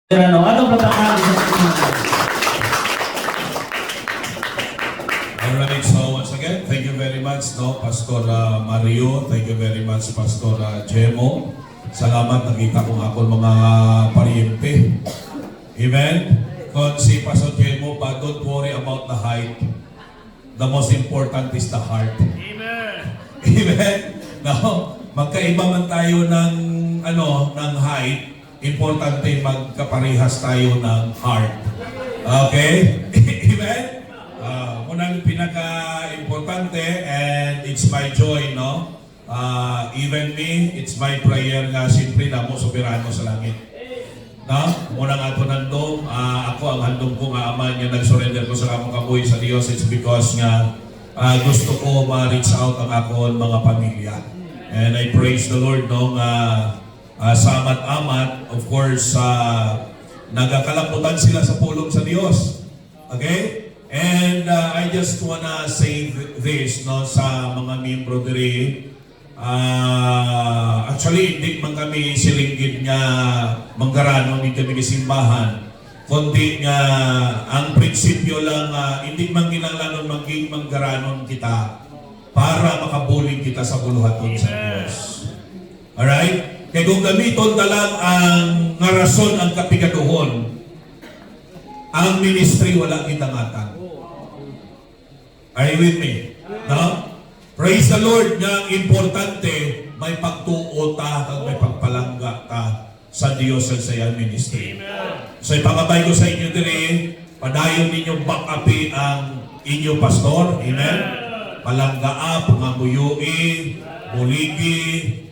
Anong pagkakali sa Alright, so once again, thank you very much, Pastor Mario. Thank you very much, Pastor Jemo. Salamat, nakita ko ako mga pariente. Amen? Kung si Pastor Jemo, but don't worry about the height. The most important is the heart. Amen. Amen? No? Magkaiba man tayo ng height. Importante magkaparehas tayo ng heart. Okay? Amen? Unang pinaka-importante, and it's my joy, no? Even me, it's my prayer nga siyempre na mo soberano sa langit. No? Unang ato nandong, ako ang handong ko nga ama niya nag-surrender ko sa among kabuhi sa Diyos. It's because nga gusto ko ma-reach out ang ako mga pamilya. And I praise the Lord, no? Sa amat-amat, of course, nagkakalamutan sila sa pulong sa Diyos. Okay? And I just wanna say this, no, sa mga miyembro diri. Actually, hindi man kami silinggid nga manggarano, hindi kami simbahan. Kundi nga, ang prinsipyo lang, hindi man ginanglanon maging manggaranon kita para makabuling kita sa buluhaton sa Diyos. Alright? Kaya kung gamiton talang ang ngarason ang kapigaduhon, ang ministry wala kitangatan. Are you with me? No? Praise the Lord nga importante may pagtuo ta kag may pagpalangga ta sa Dios sa iyang ministry. So ipangabay ko sa inyo diri, padayon ninyo back-upi ang inyo pastor. Amen? Palanggaa, pangamuyui, buligi,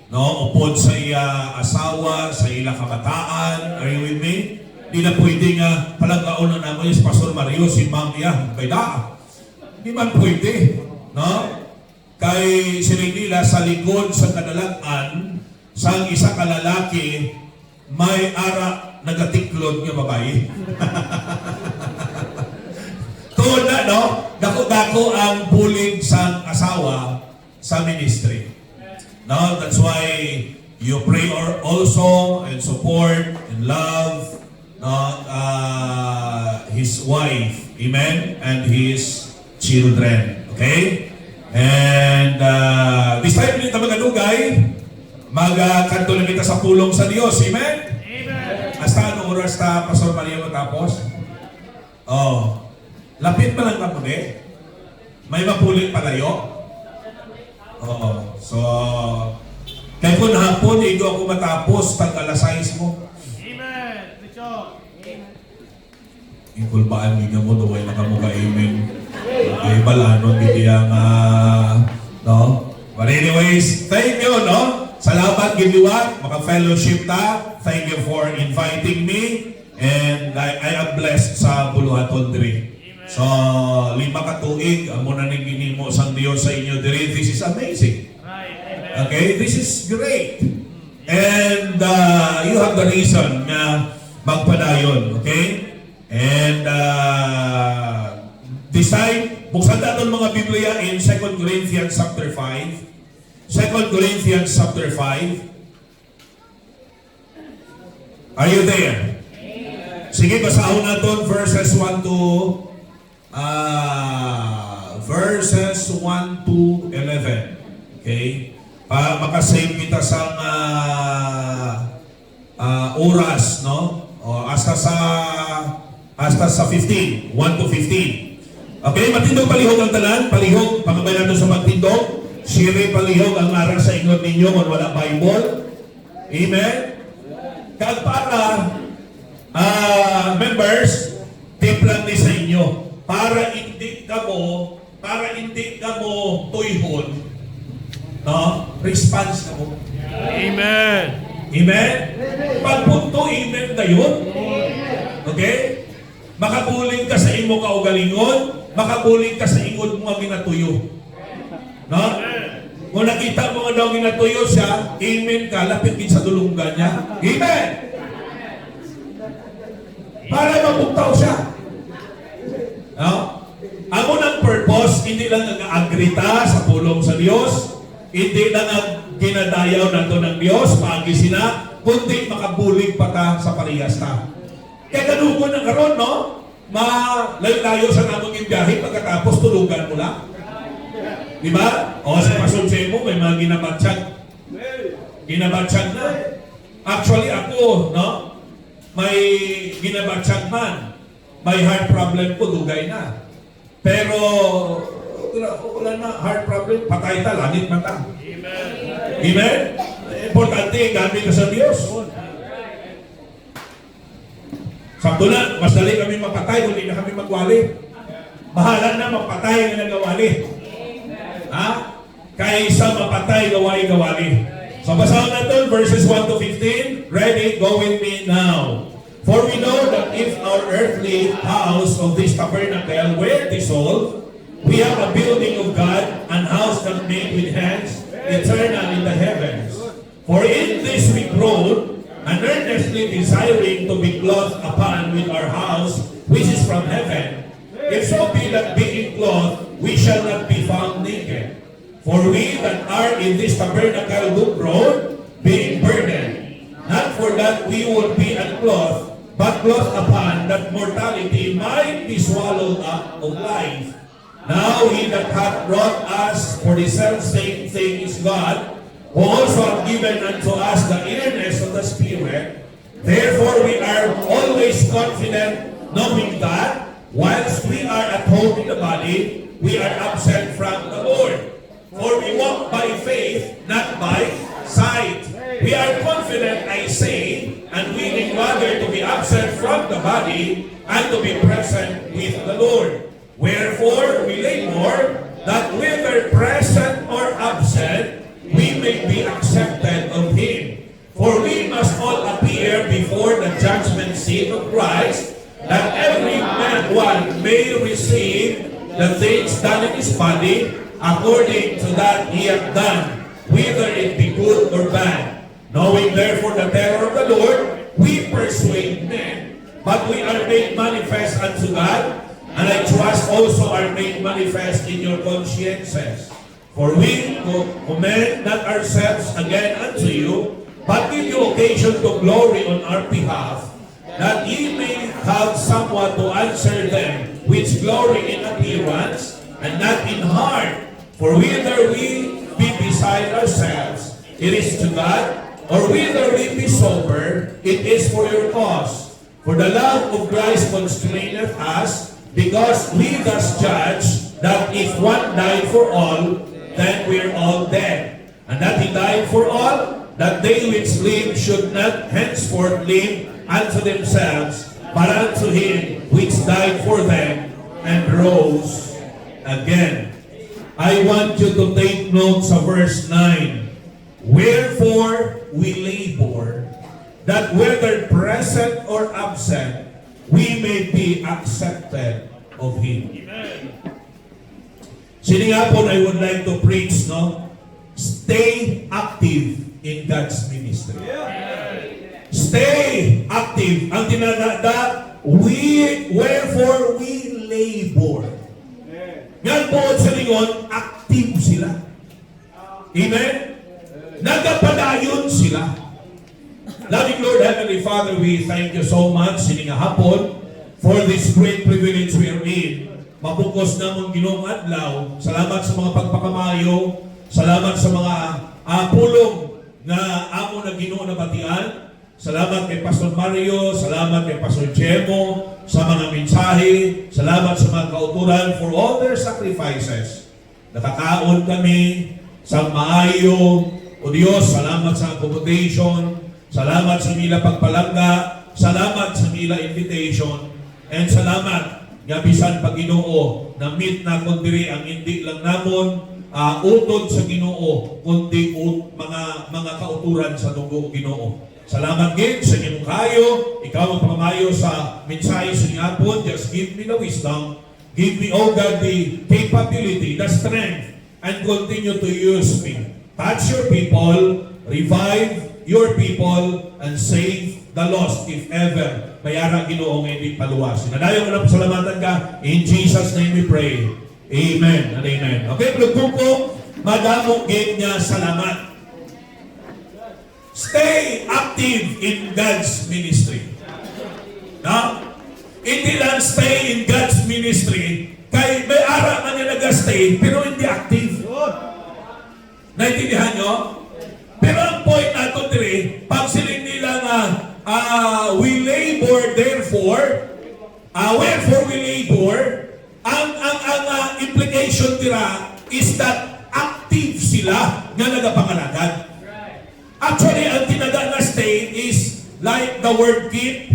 no, upod sa iya asawa, sa ila kabataan. Are you with me? Di na pwede nga palanggaon na naman yung Pastor Mario, si Ma'am iya, kay Daa. Di man pwede, no? Kay sinigila sa likod sa kadalagan, sang isa kalalaki, may ara nagatiklod nga babae. Tuod na, no? Dako-dako ang bulig sang asawa sa ministry. No, that's why you pray also and support and love his wife, amen, and his children. Okay? And this time nito magadugay, magkanto na kita sa pulong sa Dios, amen? Amen. Hasta anong oras ta Pastor Maria matapos? Oh, lapit pa lang kapude. May mapulit palayo. Oo. So, kaya kung hapon, hindi ako matapos pag alas 6 mo. Amen. Bishop. Ikulbaan niya mo, duway na ka mo ka-amen. Okay, balanon, hindi ang, no? But anyways, thank you, no? Salamat, Gidiwat, maka-fellowship ta. Thank you for inviting me. And I am blessed sa Buluhaton diri. So, 5 ka tuig, amo na ning ginimo sang Dios sa inyo diri. This is amazing. Okay, this is great. And you have the reason na magpadayon, okay? And this time, buksan natin mga Biblia in 2 Corinthians chapter 5. 2 Corinthians chapter 5. Are you there? Sige, basahon natin verses 1 to 11. Okay? Makasave kita sa oras, no? O hasta sa 15, 1 to 15. Okay, matindog palihog ang tanan, palihog, pangabay natin sa magtindog. Siri palihog ang aral sa ingon ninyo kung wala Bible. Amen? Kag para members, tip lang ni sa inyo para hindi ka mo tuyhon, no? Response na mo. Amen. Amen? Pagpunto, amen na yun. Okay? Makabuling ka sa imo kaugalingon, makabuling ka sa ingod mo nga ginatuyo. No? Kung nakita mo nga daw ginatuyo siya, amen ka, lapit din sa dulunggan niya. Amen! Para mabuktaw siya. No? Amo ng purpose, hindi lang nag-agrita sa pulong sa Diyos, hindi lang ang ginadayaw nato ng Diyos, paagi sila, kundi makabulig pa ka sa parehas ta. Kaya ganun ko na karon, no? Malayo-layo sa namang yung biyahe, pagkatapos tulugan mo lang. Di ba? O sa pasunse mo, may mga ginabatsyag. Ginabatsyag na. Actually, ako, no? May ginabatsyag man. May heart problem ko, dugay na. Pero, wala na, heart problem, patay ta, langit mata. Amen. Amen? Importante, gamit ka sa Diyos. Sakto na, mas dali kami mapatay, hindi na kami magwali. Bahala na mapatay na nagawali. Ha? Kaysa mapatay, gawai-gawali. So basahin natin verses 1 to 15. Ready? Go with me now. For we know that if our earthly house of this tabernacle were dissolved, we have a building of God, an house not made with hands, eternal in the heavens. For in this we groan, and earnestly desiring to be clothed upon with our house, which is from heaven. If so be that being clothed, we shall not be found naked. For we that are in this tabernacle do groan, being burdened, not for that we would be unclothed, but clothed upon, that mortality might be swallowed up of life. Now he that hath brought us for the selfsame thing is God, who also hath given unto us the earnest of the Spirit. Therefore we are always confident, knowing that, whilst we are at home in the body, we are absent from the Lord. For we walk by faith, not by sight. We are confident, I say, and willing rather to be absent from the body and to be present with the Lord. Wherefore we labor, that whether present or absent, we may be accepted of Him. For we must all appear before the judgment seat of Christ, that every man one may receive the things done in his body, according to that he hath done, whether it be good or bad. Knowing therefore the terror of the Lord, we persuade men, but we are made manifest unto God, and I trust also are made manifest in your consciences. For we commend not ourselves again unto you, but give you occasion to glory on our behalf, that ye may have somewhat to answer them which glory in appearance, and not in heart. For whether we be beside ourselves, it is to God, or whether we be sober, it is for your cause. For the love of Christ constraineth us, because we thus judge that if one died for all, then we are all dead. And that he died for all, that they which live should not henceforth live unto themselves, but unto him which died for them and rose again. I want you to take note sa verse 9. Wherefore we labor, that whether present or absent, we may be accepted of Him. Siningapon, I would like to preach, no? Stay active in God's ministry. Stay active. Ang tinanada, wherefore we labor. Yan po sa lingon, active sila. Amen? Nagapadayon sila. Loving Lord, Heavenly Father, we thank you so much sininga hapon for this great privilege we are in. Mabukos na mong Ginoong adlaw. Salamat sa mga pagpakamayo. Salamat sa mga pulong na amo na Ginoo na batian. Salamat kay Pastor Mario, salamat kay Pastor Chemo, sa mga mensahe, salamat sa mga kauturan for all their sacrifices. Nakakaon kami sa maayo. O Diyos, salamat sa accommodation, salamat sa mila pagpalangga, salamat sa mila invitation, and salamat nga bisan pag Ginoo na meet na kundiri ang hindi lang namon utod sa Ginoo kundi mga kauturan sa dugo Ginoo. Salamat gid sa inyong kayo. Ikaw ang pangamayo sa mensahe sa niyapon. Just give me the wisdom. Give me, oh God, the capability, the strength, and continue to use me. Touch your people, revive your people, and save the lost if ever mayara Ginoo nga hindi paluwas. Nadayon ko na pasalamatan ka. In Jesus' name we pray. Amen and amen. Okay, plugpong po, madamo gid niya salamat. Stay active in God's ministry. Na, hindi lang stay in God's ministry, kay may ara man niya nag-stay, pero hindi active. Naintindihan nyo? Pero ang point nato dire, pag siling nila nga, we labor therefore, wherefore we labor, ang implication tira is that active sila nga nagapangalagad. Actually, ang tinaga na stay is like the word keep.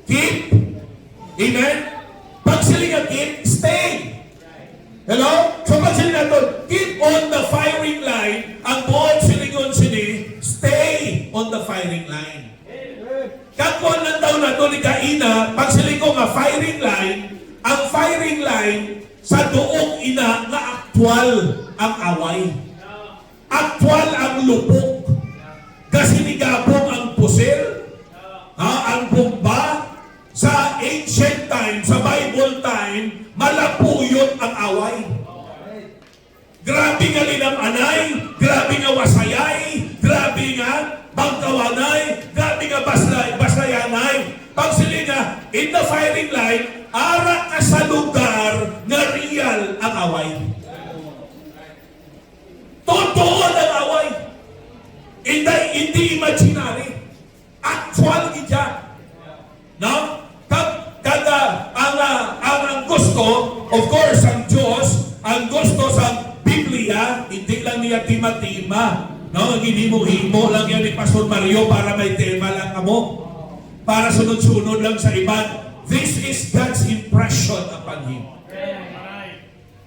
Keep. Amen? Pag sila nga keep, stay. Hello? So pag sila natin, keep on the firing line, ang buong silingon sini, stay on the firing line. Kakuan lang daw na ito ni Kaina, pag silingon nga firing line, ang firing line sa doong ina na aktwal ang away. Aktwal ang lupok. Kasi nigabong ang pusil, ang bomba, sa ancient time, sa Bible time, malapuyot ang away. Grabe nga linam-anay, grabe nga wasayay, grabe nga bangkawanay, grabe nga baslayanay. Pag sila nga, in the firing line, ara ka sa lugar na real ang away. Totoo ang away. Hindi imaginary. Actual gitya. No? Ang gusto, of course, ang Diyos, ang gusto sa Biblia, hindi lang niya tima-tima. No? Hinimo-himo lang yan ni Pastor Mario para may tema lang kamo. Para sunod-sunod lang sa iba. This is God's impression upon him.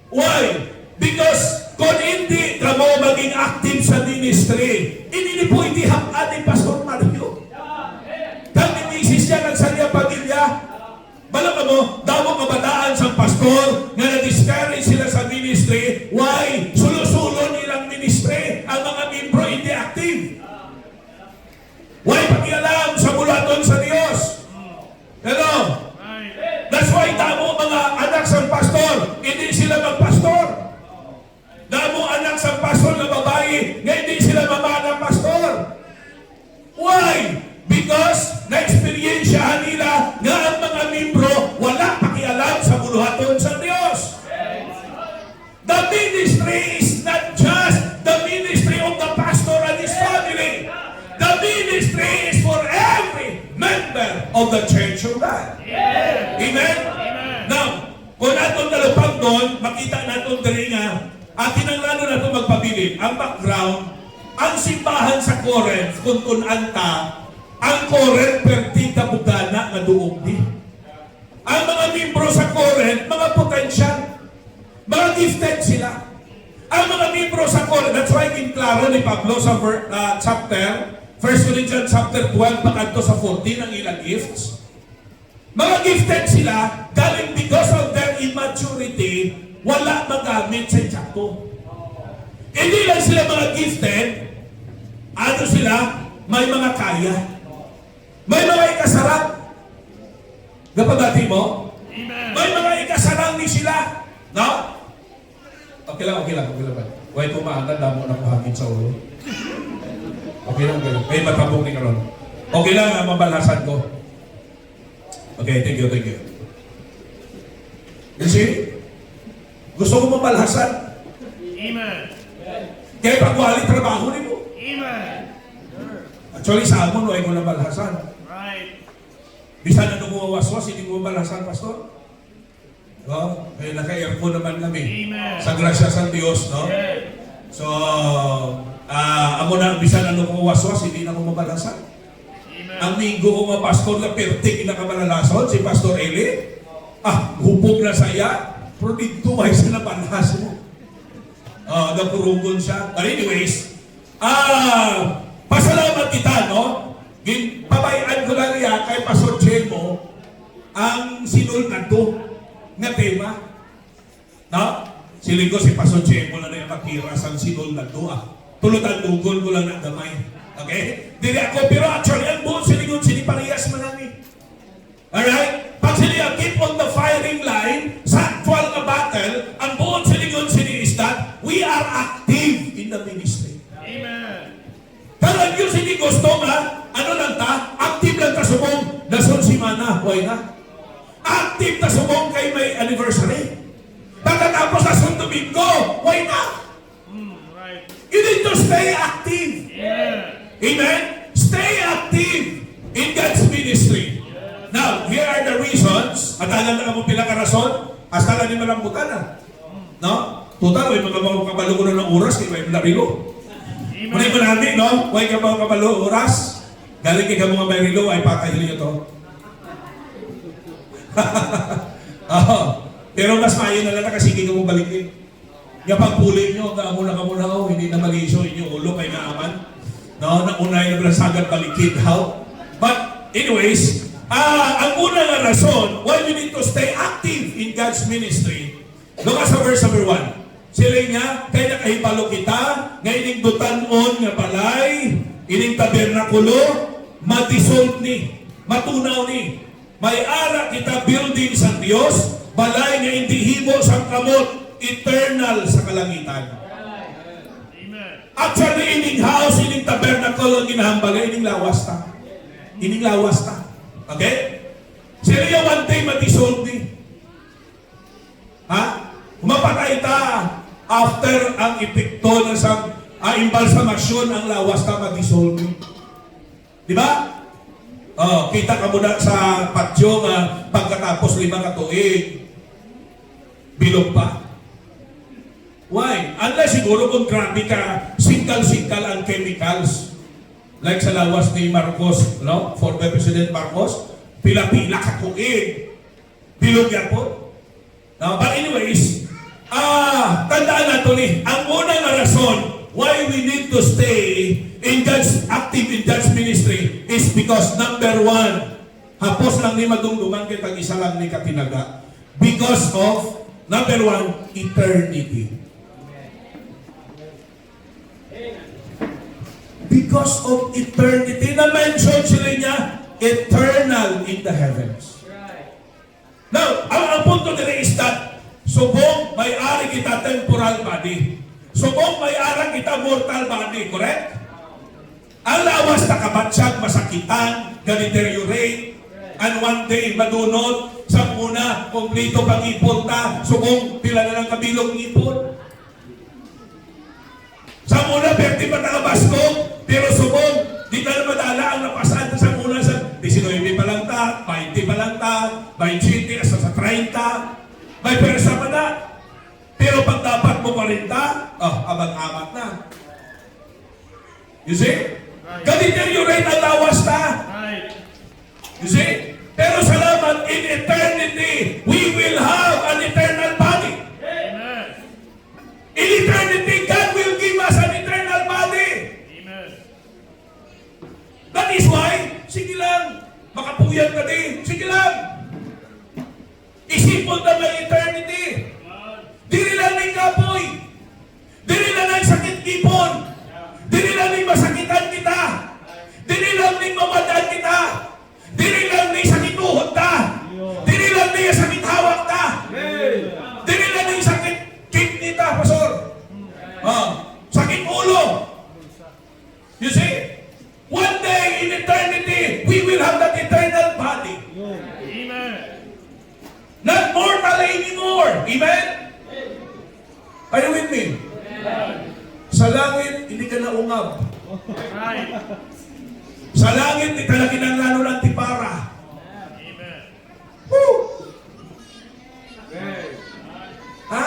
Why? Because kung hindi ka mo maging active sa ministry, hindi po hindi hapan ni Pastor Mario. Kami misis siya ng sanya pamilya. Bala mo, daw kabataan sa pastor nga na-discourage sila sa ministry. Why? Sulo-sulo nilang ministry. Ang mga membro hindi active. Why? Pakialam sa bulaton sa Diyos. Hello? That's why damo mga anak sa pastor, hindi sila magpastor. Damo anak sa pastor na babae, nga hindi sila mama ng pastor. Why? Because na-experiensyahan nila nga ang mga membro wala pakialam sa buluhaton sa Diyos. The ministry is not just the ministry of the pastor and his family. The ministry is for every member of the Church of God. Amen? Now, kung natong nalupag doon, makita natong dali nga, at tinanglano na ito magpabilib. Ang background, ang simbahan sa Corinth, kung tunanta, ang Corinth pertita bugana nga duog di. Ang mga membro sa Corinth, mga potensyal, mga gifted sila. Ang mga membro sa Corinth, that's why kinklaro ni Pablo sa chapter 1 Corinthians chapter 12 pakanto sa 14 ang ilang gifts. Mga gifted sila, galing because of their immaturity, wala magamit sa tsako. Hindi lang sila mga gifted, ano sila? May mga kaya. May mga ikasarap. Napagati mo? Amen. May mga ikasarang ni sila. No? Okay lang. Huwag kumaangan, damo na kuhangin sa ulo. Okay lang. May matabong ni karon. Okay lang, mabalasan ko. Okay, thank you. You see? Gusto ko mabalasan. Amen. Kaya pagwali trabaho ni mo. Amen. Actually, sa amon, huwag mo nabalasan. Right. Bisan na nung waswas, hindi mo mabalasan, Pastor. No? Kaya naka-aircon naman kami. Amen. Sa grasya sa Diyos, no? So, amo na, bisan na nung waswas, hindi na ko mabalasan. Amen. Ang linggo ko nga pastor na pertik na kamalalason, si Pastor Eli, hupog na sa iya, pero dito ay sila panas mo. Napurugon siya. But anyways, pasalamat kita, no? Pabayaan ko lang niya kay Pastor Chemo ang sinul na to nga tema. No? Siling ko si Pastor Chemo na nakikiras ang sinul na to. Tulutan dugon ko lang na gamay. Okay? Dili ako, pero actually, ang buong silingon, siniparehas manami. Alright? Pag sila keep on the firing line, sa actual na battle, ang buong silingon sini is that we are active in the ministry. Amen. Pero ang Diyos hindi gusto nga, ano lang ta, active lang ta subong, nason si man semana, why na? Active na subong kay may anniversary. Pagkatapos na Domingo, why na? Right. You need to stay active. Amen. Amen? Stay active in God's ministry. Now, here are the reasons. At alam na mo pila ka rason. Hasta lang ni malambutan na. No? Total, may mga kabalo ko na ng oras, kaya may malabilo. Muna mo namin, no? Huwag ka mga kabalo oras. Galing kay ka mga marilo, ay patahili nyo to. Pero mas mayo na lang kasi hindi ka mo balikin. Yung pagpulin nyo, muna ka muna, hindi na malisyo, inyong ulo, kay naaman. No, naunay na balasagan balikin, how? But, anyways, ang unang na rason why we need to stay active in God's ministry, look at sa verse number 1. Sila niya, kaya nakahipalo kita, ngayon dutanon nga balay, ining tabernakulo, madissolve ni, matunaw ni. May ara kita building sa Diyos, balay nga hindi hibo sa kamot, eternal sa kalangitan. Actually, ining house, ining tabernacle ang ginahambala, ining lawas ta. Ining lawas ta. Okay? Sila yung one day madissolve ni. Ha? Mapatay ta after ang epekto ng imbalsamasyon ang lawas ta madissolve ni. Di ba? Oh, kita ka muna sa patio nga pagkatapos 5 ka tuig. Bilog pa. Why? Unless siguro kung grabe ka, singkal-singkal ang chemicals. Like sa lawas ni Marcos, no? Former President Marcos, pila-pila ka tuig. Bilog yan po. Now, but anyways, tandaan nato ni, ang unang na rason why we need to stay in God's active in God's ministry is because number 1, hapos lang ni madungduman kay tag-isa lang ni katinaga. Because of number 1, eternity. Because of eternity, na-mention sila niya, eternal in the heavens. Now, ang punto nila is that, subong may-ari kita temporal body. Subong may-ari kita mortal body, correct? Ang lawas na kabatsyag, masakitan, ga-deteriorate, and one day madunod, sa muna, kumplito pang ipon ta, subong pila na lang kabilong ipon. Sa muna, 20 pa nakabaskog, pero subong, di na madala ang napasan sa muna sa 19 pa lang ta, 20 pa lang ta, 20 hasta sa 30, may persa pa na. Pero pag dapat mo 40, abang-amat na. You see? Ka-deteriorate ang lawas na. You see? Pero salamat, in eternity, we will have an eternal body. Amen. In eternity, God will give us an eternal body. Amen. That is why, sige lang, makapuyat ka din, sige lang. Isipon na may eternity. Dili lang ng kapoy. Dili lang ng sakit kipon. Dili lang ng masakitan kita. Dili lang ng mamadaan kita. Dili lang ng sakit tuhod ta. Dili lang ng sakit hawak ta. Dili lang ng sakit kidney ta, pastor. Sakit ulo. You see? One day in eternity, we will have that eternal body. Amen. Not mortal anymore. Amen? Are you with me? Sa langit, hindi ka naungab. Right. Sa langit, hindi ka na kinanglano ng tipara. Amen. Woo! Ha?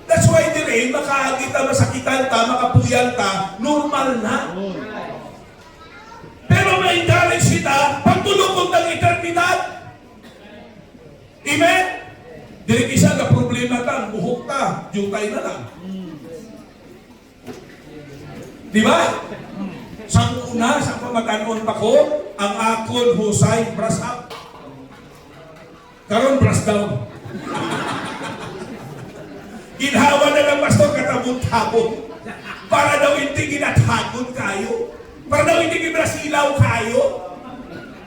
That's why dire, makaagita, masakitan ta, makapuyan ta, normal na. Pero ma-encourage kita, pagtulog ng eternidad. Amen? Dili isa na problema ta, buhok ta, jutay na lang. Di ba? Sa una, sa pamatanon pa ko, ang akon husay, brush up. Karon brush down. Ginhawa na lang pastor katabot-tabot. Para daw hindi ginathagon kayo. Para daw hindi ginasilaw kayo.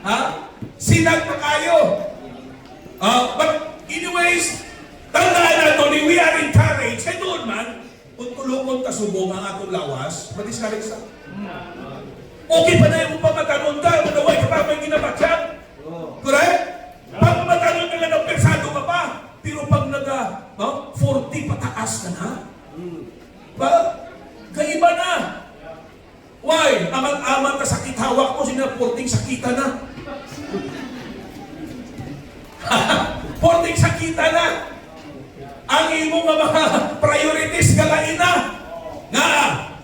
Ha? Sinag pa kayo. But anyways, tandaan nato ni we are encouraged. Kaya doon man, kung tulungon ka subong ang atong lawas, madiscourage sa. Okay pa na yung pamatanon ka, manaway ka pa may ginabatyag. Correct? Pag matanong ka lang ng persado ka pa, pero pag 40 pataas ka na, ba? Kaiba na. Why? Amat-amat na sakit hawak mo, sina 40 sakita na. 40 sakita na. Ang imong mga priorities galain na. Nga,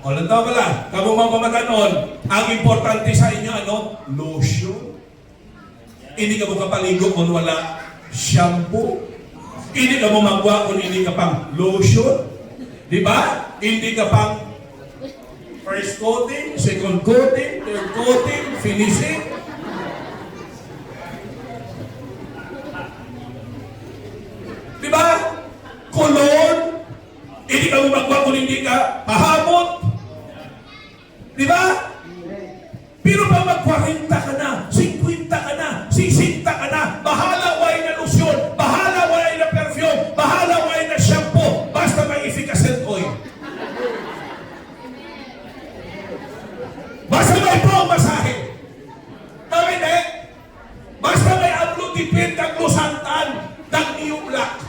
o lang daw pala, kamo mga pamatanon, ang importante sa inyo, lotion. Hindi ka mo kapaligo kung wala shampoo. Hindi ka mo magwa kung hindi ka pang lotion. Di ba? Hindi ka pang first coating, second coating, third coating, finishing. Di ba? Cologne. Hindi ka mo magwa kung hindi ka pahamot. Di ba? Pero pag mag-40 ka na, 50 ka na, 60 ka na, bahala why na lotion, bahala why na perfume, bahala why na shampoo, basta may efficacent oil. Basta may pamasahe. Tama hindi? Basta may amlodipin kang lusantan, kang new black.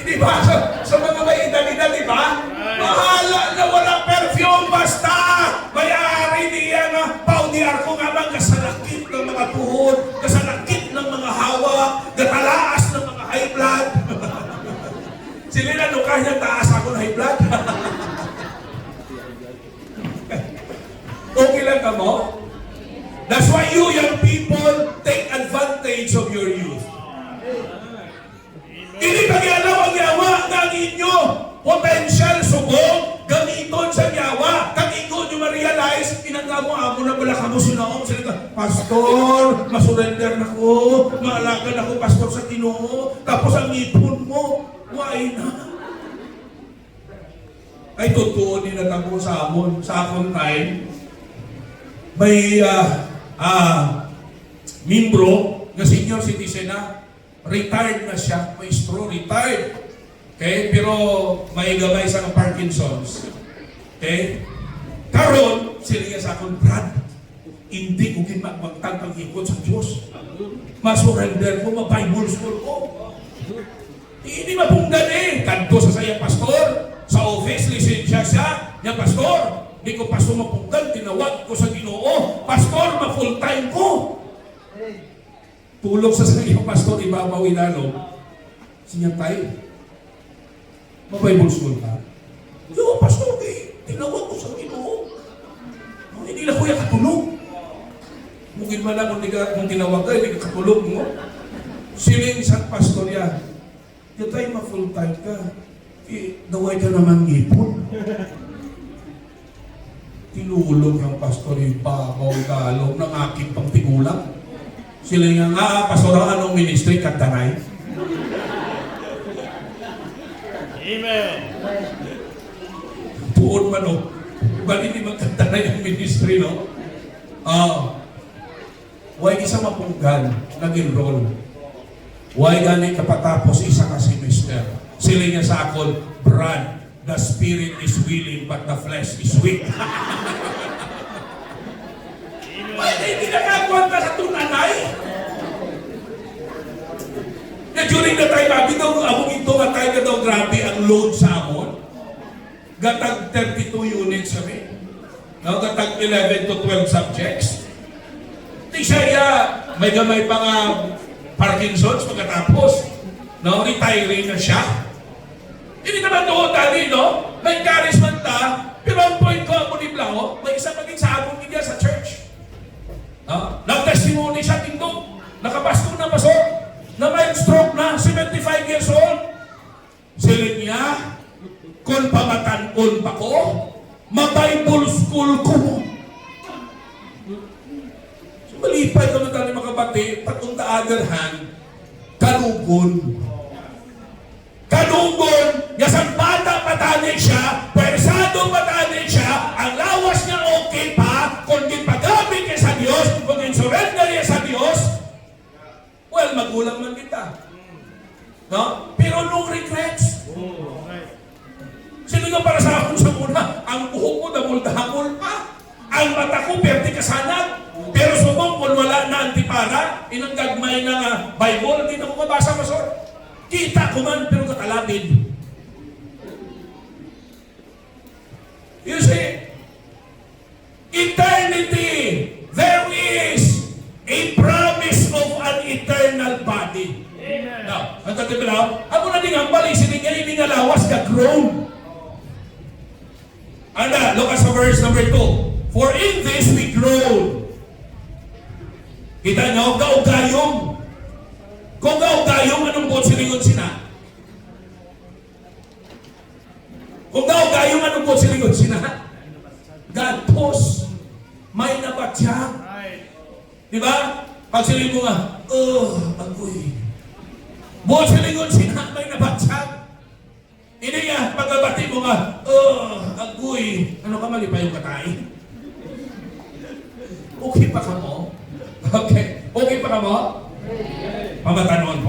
Di ba? Sa mga may edad-edad, di ba? Bahala na wala perfume, basta may-ari niya nga, paudiar ko nga bang kasalakit ng mga tuhod, kasalakit ng mga hawak, katalaas ng mga high blood. Sila na nung kanya taas ako ng high blood. Okay lang ka mo? That's why you young people take advantage of your youth. Hindi pag-ialaw ang yawa ng inyo. Potential subong, gamiton sa yawa. Kag-ingo nyo ma-realize, inangga mo, amo na pala kamo sinaong. Pastor, masurrender na ko. Maalaga na ko, pastor sa Ginoo. Tapos ang ipon mo, why na? Ay, totoo din natabo sa amon. Sa akong time, may membro na senior citizen na, retired na siya, maestro, retired. Okay? Pero may gamay sa Parkinson's. Okay? Karon, sila nga sa akong, Brad, hindi ko magtang pag-ikot sa Diyos. Masurrender ko, ma-Bible school ko. Hindi mapunggan Kanto sa saya pastor, sa office, lisensya siya, niya pastor. Hindi ko pastor mapunggan, tinawag ko sa Ginoo. Pastor, ma-full time ko. Tulog sa iyo, pastor, ibabaw inalo. Siya tayo. Ma-Bible school ka? Yo, pastor, tinawag ko sa Ginoo. Hindi na kuya katulog. Mungkin man ako kung tinawag ka, hindi ka katulog mo. Siling isang pastor yan. Yung tayo ma-full time ka. Daway ka naman ipon. Tinulog ang pastor yung pakaw-galong ng aking pangtigulang. Sila nga, pastor, anong ministry? Kantaray. Amen. Tuon man, no? Bali di magkantaray ang ministry, no? Why isa mapunggan, nag-enroll? Why gani kapatapos isa ka semester? Sila nga sa akon, Brad, the spirit is willing but the flesh is weak. Hindi nakakwanta sa tunanay. Na during the time, bitaw among ito nga tayo ka daw grabe ang load sa amon. Gatag 32 units kami. No, gatag 11 to 12 subjects. Di siya, may gamay pa nga Parkinson's pagkatapos. No, retiring na siya. Hindi naman doon dali, no? May encouragement ta, pero ang point ko, ako ni Blanco, may isa maging sa abong niya sa church. Nag-testimony siya tindog. Nakapasto na pasok. Na may stroke na, 75 years old. Sila niya, kung pamatanon pa ko, ma-Bible school ko. So, malipay ko na tayo makabati, but on the other hand, kalugon. Kalugon, yasang bata patani siya, pwersado patani siya, ang lawas niya okay pa, kung gipagamit niya sa Diyos, kung surrender niya sa Diyos, well, magulang man kita. No? Pero no regrets. Sino nga para sa akin sa una, ang buhok mo damol-damol pa. Ang mata ko, perti kasanag. Pero subong kung wala na antipara, inang gagmay na Bible, hindi na ko mabasa, Pastor. Kita ko man, pero katalabid. You see, eternity, there is a promise of an eternal body. Amen. Now, ang tatibilaw, ako na din ang bali, sinigyan hindi nga lawas ka grown. Anda, look at sa verse number 2. For in this we grow. Kita nyo, gaugayong. Kung gaugayong, anong buot silingon sina? Kung gaugayong, anong buot silingon sina? Gatos. May nabatsyag. Right. Di ba? Pag silingon mo nga, agoy. Buot silingon sina, may nabatsyag. Hindi nga, pagkabati mo nga, agoy. Ano ka, mali pa yung katay? Okay pa ka mo? Okay. Okay pa ka mo? Pamatanon.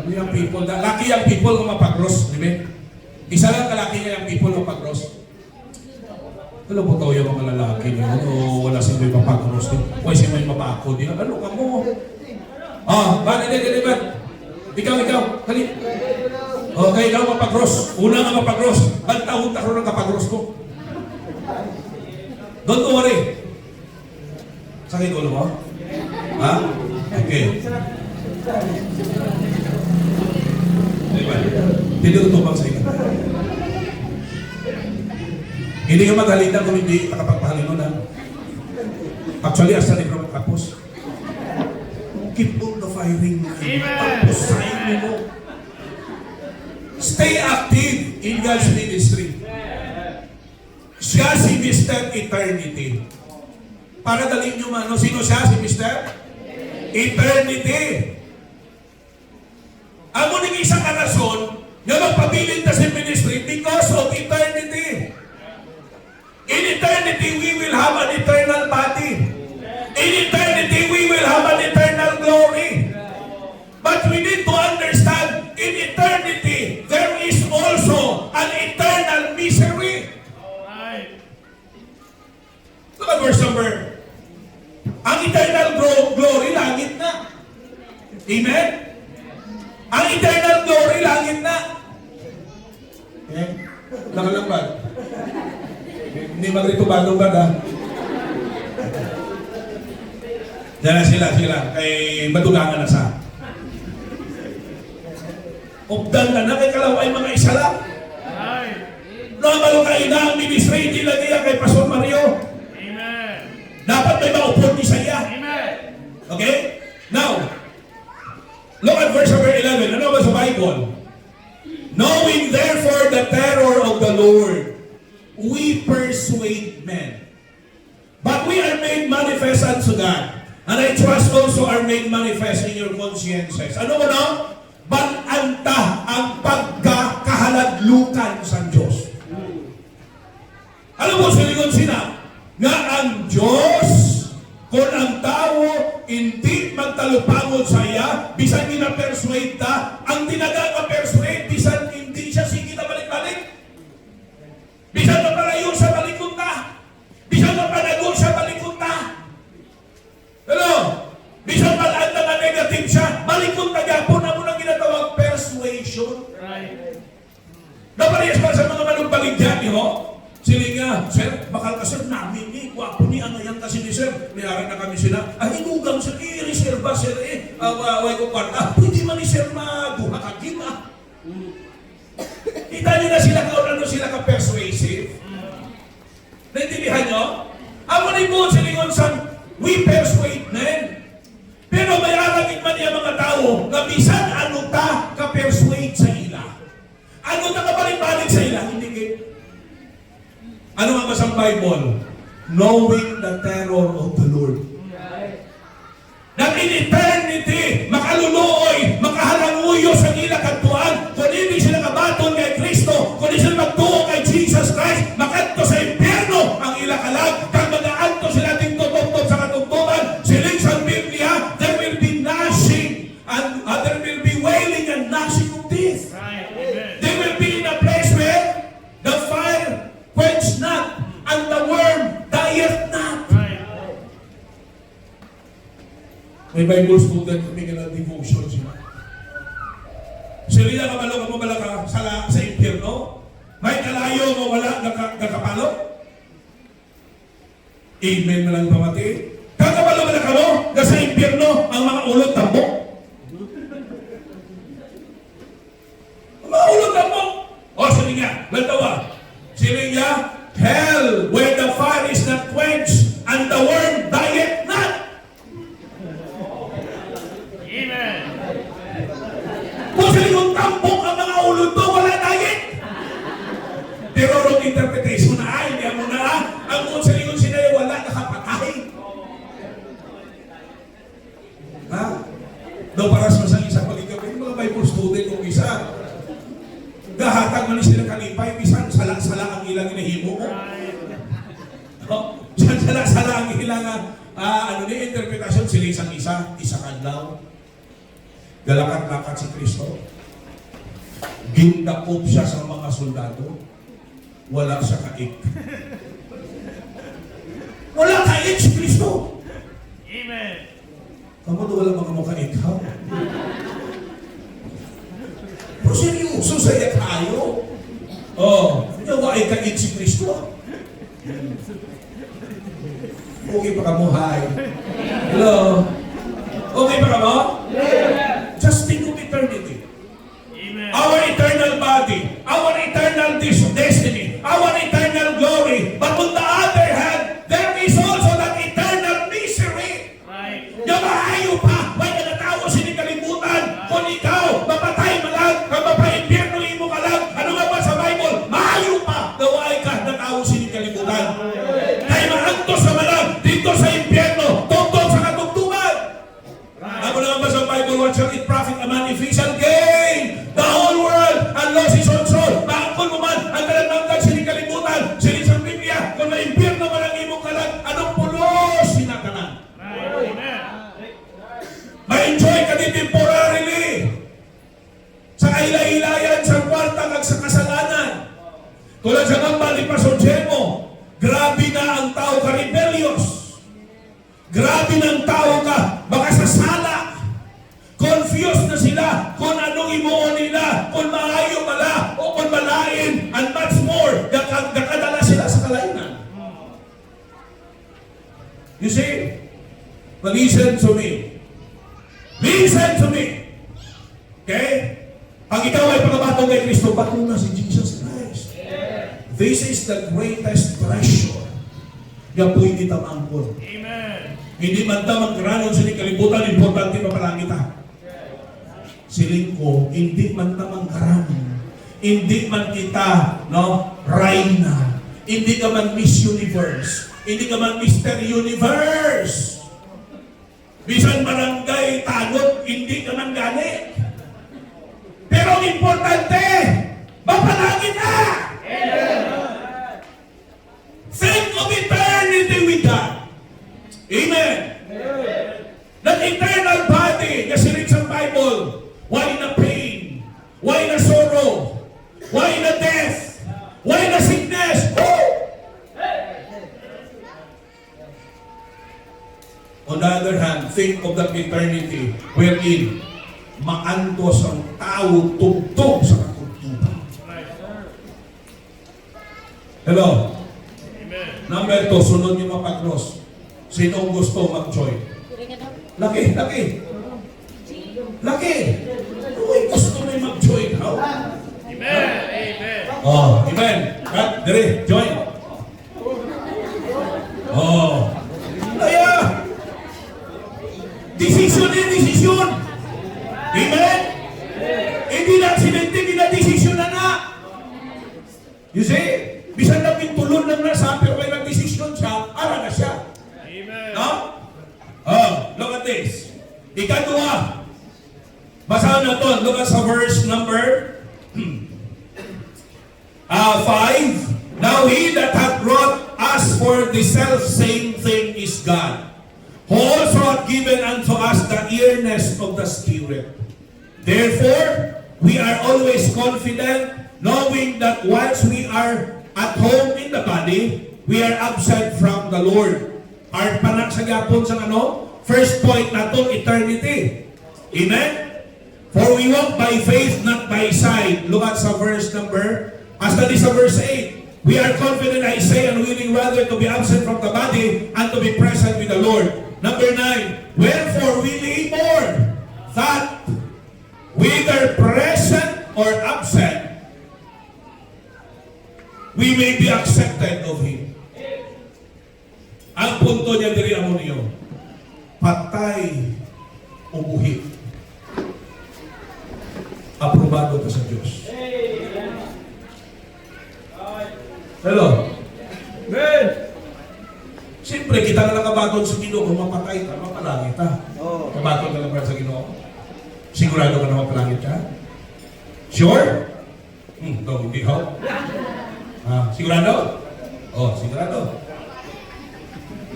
Yung people, laki yung people kung mapag-cross, di ba? Isa lang kalaki niya yung people mapag-cross. Alam mo yung mga lalaki niyo, wala siya may mapag-cross. Huwag siya may mapako niya. Ano ka mo? Hindi. Ikaw, kali. Okay, ikaw mapag-cross. Una nga mapag-cross. Ang taon-taon ang kapag-cross ko. Don't worry. Sakit ulo mo? Ha? Okay. Diba? Hindi ko tumang sa iyo. Hindi ka maghalita kung hindi nakapagpahalin na. Actually, asa ni Brahma Kapos. Keep on the firing. Tapos sayin mo. Stay active in God's ministry. Siya si Mr. Eternity. Para dalhin nyo man, sino siya si Mr. Eternity. Ang muling isang rason na magpabilin na si ministry because of eternity. In eternity, we will have an eternal body. In eternity, we will have an eternal glory. But we need to understand, in eternity, there is also an eternal misery. Right. Look at verse number. Ang eternal glory, langit na. Amen? Ang eternal glory, langit na. Eh? Nakalambad. Hindi magrito bagong bada. Diyan na sila. Kay madulangan na sa. Updan na kay kalaway mga isa lang. Right. Namalo ka ina ang ministry, hindi lagi yan kay Pastor Mario. Amen. Dapat may maupod ni saya. Amen. Okay? Now, look at verse number 11. Ano ba sa Bible? Knowing therefore the terror of the Lord, we persuade men. But we are made manifest unto God. And I trust also are made manifest in your consciences. Ano mo na? Bananta ang pagkakahalaglukan sa Diyos. Alam mo, silingon sina, nga ang Diyos, kung ang tao hindi magtalupangod sa iya, bisan gina-persuade ta, ang tinaga-persuade, bisan hindi siya sige na balik-balik. Bisan na palayo sa balikon ta. Bisan na panagol sa balikon ta. Hello? Bisan palaan na negative siya, balikon ta gapon na mo nang ginatawag persuasion. Right. Naparehas pa sa mga manumbaligyan, sila nga, sir, bakal ka sir namin wapo ni ang ayan kasi ni sir, niyaran na kami sila, inugang sir, i-reserva sir way ko kwarta, pwede man ni sir maguha ka gima. Kita nyo na sila sila ka-persuasive. Naintindihan nyo? Ako na yung silingon sa we persuade men. Pero may aragin man niya mga tao na bisan ano ta ka-persuade sa ila. Ano ta kabalik-balik sa ila? Hindi git. Ano nga ba sa Bible? Knowing the terror of the Lord. Na in eternity, makaluluoy, makahalanguyo sa ila katuan, kung hindi sila kabaton kay Kristo, kung hindi sila magtuo kay Jesus Christ, makanto sa impyerno ang ila kalag, kag mag-aanto sila ting tutugtog sa katugtugan, siling sa Biblia, there will be gnashing, and there will be wailing and gnashing of teeth. Right. Amen. They will be in a place where the fire quench not, and the worm dieth not. May Bible student kami nga na devotion siya. Sila kabalo ka mo bala ka sa impyerno? May kalayo mo wala kakapalo? Amen na lang pamati. Kakabalo bala ka mo? Sa impyerno ang mga ulot tambok? Ang mga ulot tambok? O sige nga, lantawa. Sige nga, hell where the fire is not quenched and the worm dieth not. Amen. Kung sa likong tampok ang mga ulod to, wala diet. Pero wrong interpretation na ay, hindi mo na ang kung sa likong sinay, wala nakapatay. Ha? Daw para sa masang isang pagkikapin, mga Bible student kung isa, gahatag man sila kalipay, bisan sala-sala ang ilang inahimo mo. Sala-sala ang ilang interpretasyon, sila isang isa kadlaw. Galakat-lakat si Kristo. Gindakop siya sa mga soldado. Wala siya kaik. Wala kaik si Kristo. Amen. Kamu doon wala mga mukha ikaw. Pero seryoso saya tayo. Oh, nawa ay kaik si Kristo. Okay pa ka mo, hi. Hello. Okay pa ka mo? Just think of eternity. Amen. Our eternal body, our eternal destiny, our eternal glory. But on the other hand, there is also that eternal misery. Right. Yung maayo pa, may nagatawa sinikalimutan. Kung ikaw, mapatay mo lang, kung mapa-impyerno mo ka lang, ano nga ba sa Bible? Maayo pa, gaway ka, natawa sinikalimutan. Kaya maantos sa malang, dito sa impyerno, tungtong sa katugtuman. Ako naman ba sa Bible, what shall it profit a man if he shall gain the whole world and lose his own soul? Maangkol mo man, ang talamangkag sinikalimutan, sinisang Biblia, kung na-impyerno man ang imong kalag, anong pulos sinakanan? Right. Amen. Ma-enjoy ka din temporarily sa kaila-ilayan, sa kwarta, kag sa kasalanan. Tulad sa kambal ni Pastor Jemo, grabe na ang tao ka rebellious. Grabe na ang tao ka, baka sa sala. Confused na sila kung anong imuon nila, kung maayo mala o kung malain, and much more, nakadala sila sa kalainan. You see? But listen to me. Listen to me. Okay? Pag ikaw ay pagkabatong kay Kristo, batong na si Jesus Christ. This is the greatest treasure na pwede tamangkon. Amen. Hindi man ta magkaranon sa kalibutan, importante pa palagi ta. Siling ko, hindi man ta magkaranon. Hindi man kita, no, Raina. Hindi ka man Miss Universe. Hindi ka man Mr. Universe. Bisan barangay tagot, hindi ka man gani. Pero ang importante, mapalagi na! Think of eternity with God. Amen. That eternal body, kasi rin sa Bible, why na pain? Why na sorrow? Why na death? Why na sickness? Woo! On the other hand, think of that eternity wherein maantos ang tao tugtog sa katugtugan. Hello? Amen. Number 2, sunod yung mapag-cross. Sino ang gusto mag-join? Laki. Uy, gusto na yung mag-join. How? Amen. Amen. Oh, amen. Kat, dire, join. Oh. Kaya, desisyon. Amen? Hindi na aksidente, hindi na desisyon na. You see? Bisan na pintulon lang na sa pero may nag-desisyon siya, ara na siya. Amen. No? Oh, look at this. Ikadua. Basahan na to. Look at sa verse number 5. Now he that hath brought us for the self-same thing is God, who also hath given unto us the earnest of the Spirit. Therefore, we are always confident, knowing that once we are at home in the body, we are absent from the Lord. Hard pa na sa gapon sa ano? First point nato, eternity. Amen? For we walk by faith, not by sight. Look at sa verse number, study sa verse 8. We are confident, I say, and willing rather to be absent from the body and to be present with the Lord. Number 9, wherefore we labor, that whether present or absent, we may be accepted of Him. Ang punto niya diri amo niyo, patay o buhi. Aprobado ka sa Diyos. Hello? Amen. Siyempre, kita na nakabaton sa Ginoo, kung mapatay ka, mapalangit ka. Kabaton ka lang ba sa Ginoo? Sigurado ka na mapalangit ka? Sure? No, hindi ho. Sigurado? Oh, sigurado.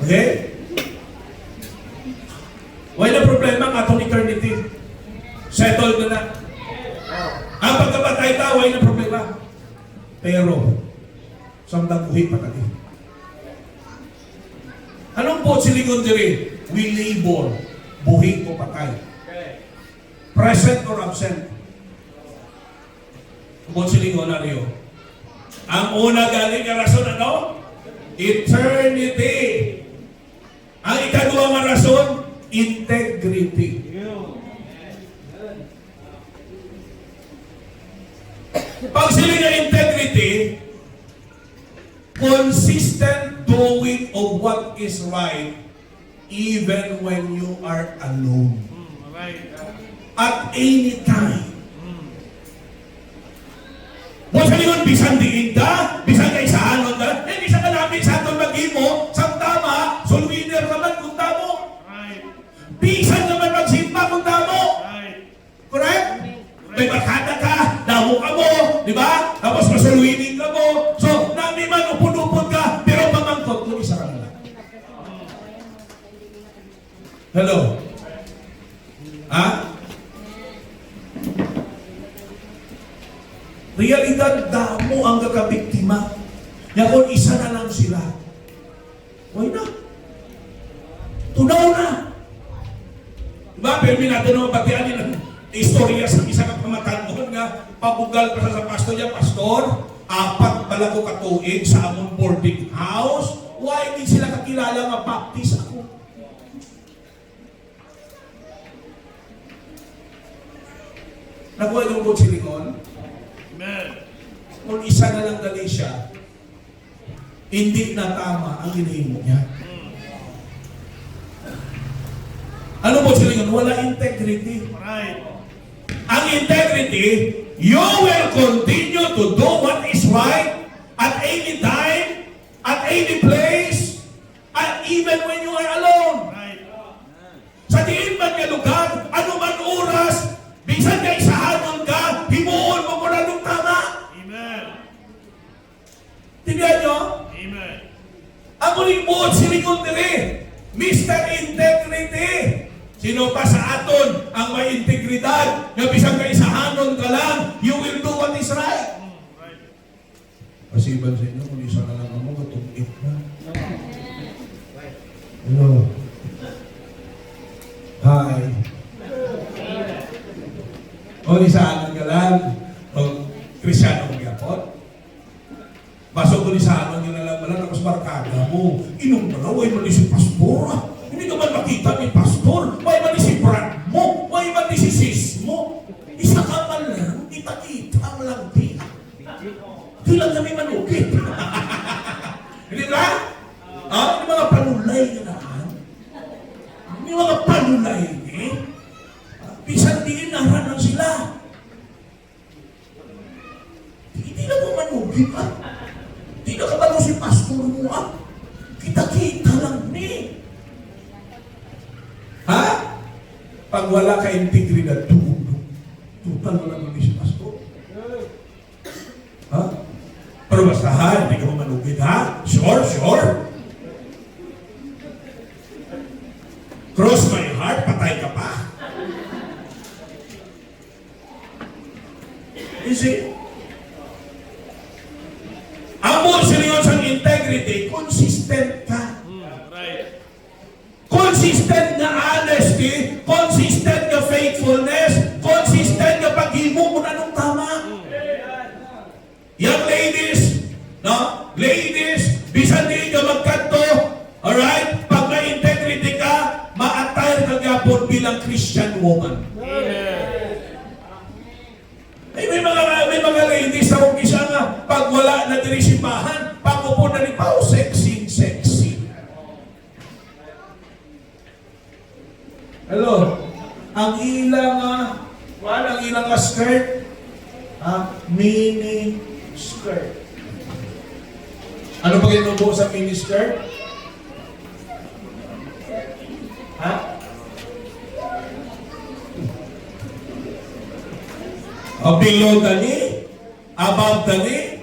Okay? Wala problema ang atong eternity. Settled na na. Ang pagkabatay ta, wala problema. Pero, samdang buhi pa tayo. Anong po silingon diri? We labor. Buhi o patay. Present or absent? Po silingon na niyo. Ang una galing ka rason, ano? Eternity. Ang ikaduwa nga rason, integrity. Pag sila nga integrity, consistent doing of what is right even when you are alone. Right. At any time. Kung sa lingon, bisan diin ka, bisan ka isahanon ka, bisan ka namin sa atong mag-imo, sa tama, solwiner naman kung tamo. Right. Bisan naman magsimpa kung tamo. Right. Correct? May barkada ka, damo ka mo, di ba? Tapos masulwining ka mo. So, namin man upod-upod ka, pero pamangkot, kung isa ka na. Hello? Ha? Realidad, damo ang kakabiktima. Ya kung isa na lang sila. Why na? Tunaw na. Diba? Pero minato naman batian nila. Istorya sa isa ka pamatanon nga, pabugal pa sa pastor niya, pastor, 4 pala ko katuig sa among boarding house. Why hindi sila kakilala nga baptist ako? Nakuha yung po silingon? Amen. Kung isa na lang dali siya, hindi na tama ang hinihimo niya. Ano po silingon? Wala integrity. Right. Ang integrity, you will continue to do what is right at any time, at any place, and even when you are alone. Right. Sa diin man nga lugar, ano man oras, bisan ka isahanon ka, himuon mo muna nung tama. Amen. Tignan nyo? Amen. Ako rin buot silingon diri, Mr. Integrity. Sino pa sa aton ang may integridad na bisang kaisahanon ka lang, you will do what is right. Right. Pasiban sa inyo, kung isa na lang ako, matungit na. Hello. Hi. O isaanan ka lang, o Krisyano mo yapon. Baso ko isaanan nyo na lang pala, tapos barkada mo. Inom na way mali si pastor. Hindi ka man makita ni pastor. Way mali si brad mo. Way mali si sis mo. Isa ka man lang, kita-kita ang lang di. Di lang kami manukit. Hindi ba? Hindi mga panulay na naman. Hindi mga panulay eh. Bisan diin nahanan sila. Hindi na mo manugit ah. Hindi na ka ba si pastor mo ah. Kita-kita lang ni. Ha? Pag wala ka integridad, tutal mo lang si pastor. Ha? Pero basta ha, hindi ka mo manugit ha? Sure, sure. Cross my heart, patay ka pa. You see? Ang buong seryoso ng integrity, consistent ka. Right. Consistent consistent na honesty, consistent na faithfulness, consistent na paghimo kung anong tama. Young ladies, no? Ladies, bisan di ka magkanto, alright? Pag may integrity ka, ma-attire ka gapon bilang Christian woman. May mga ladies na kung isa nga, pag wala na diri simbahan, pag upo na ni Pao, sexy. Hello? Ang ilang, ang ilang skirt, mini skirt. Ano pa ginubuo sa mini skirt? Ha? Below tani, above tani.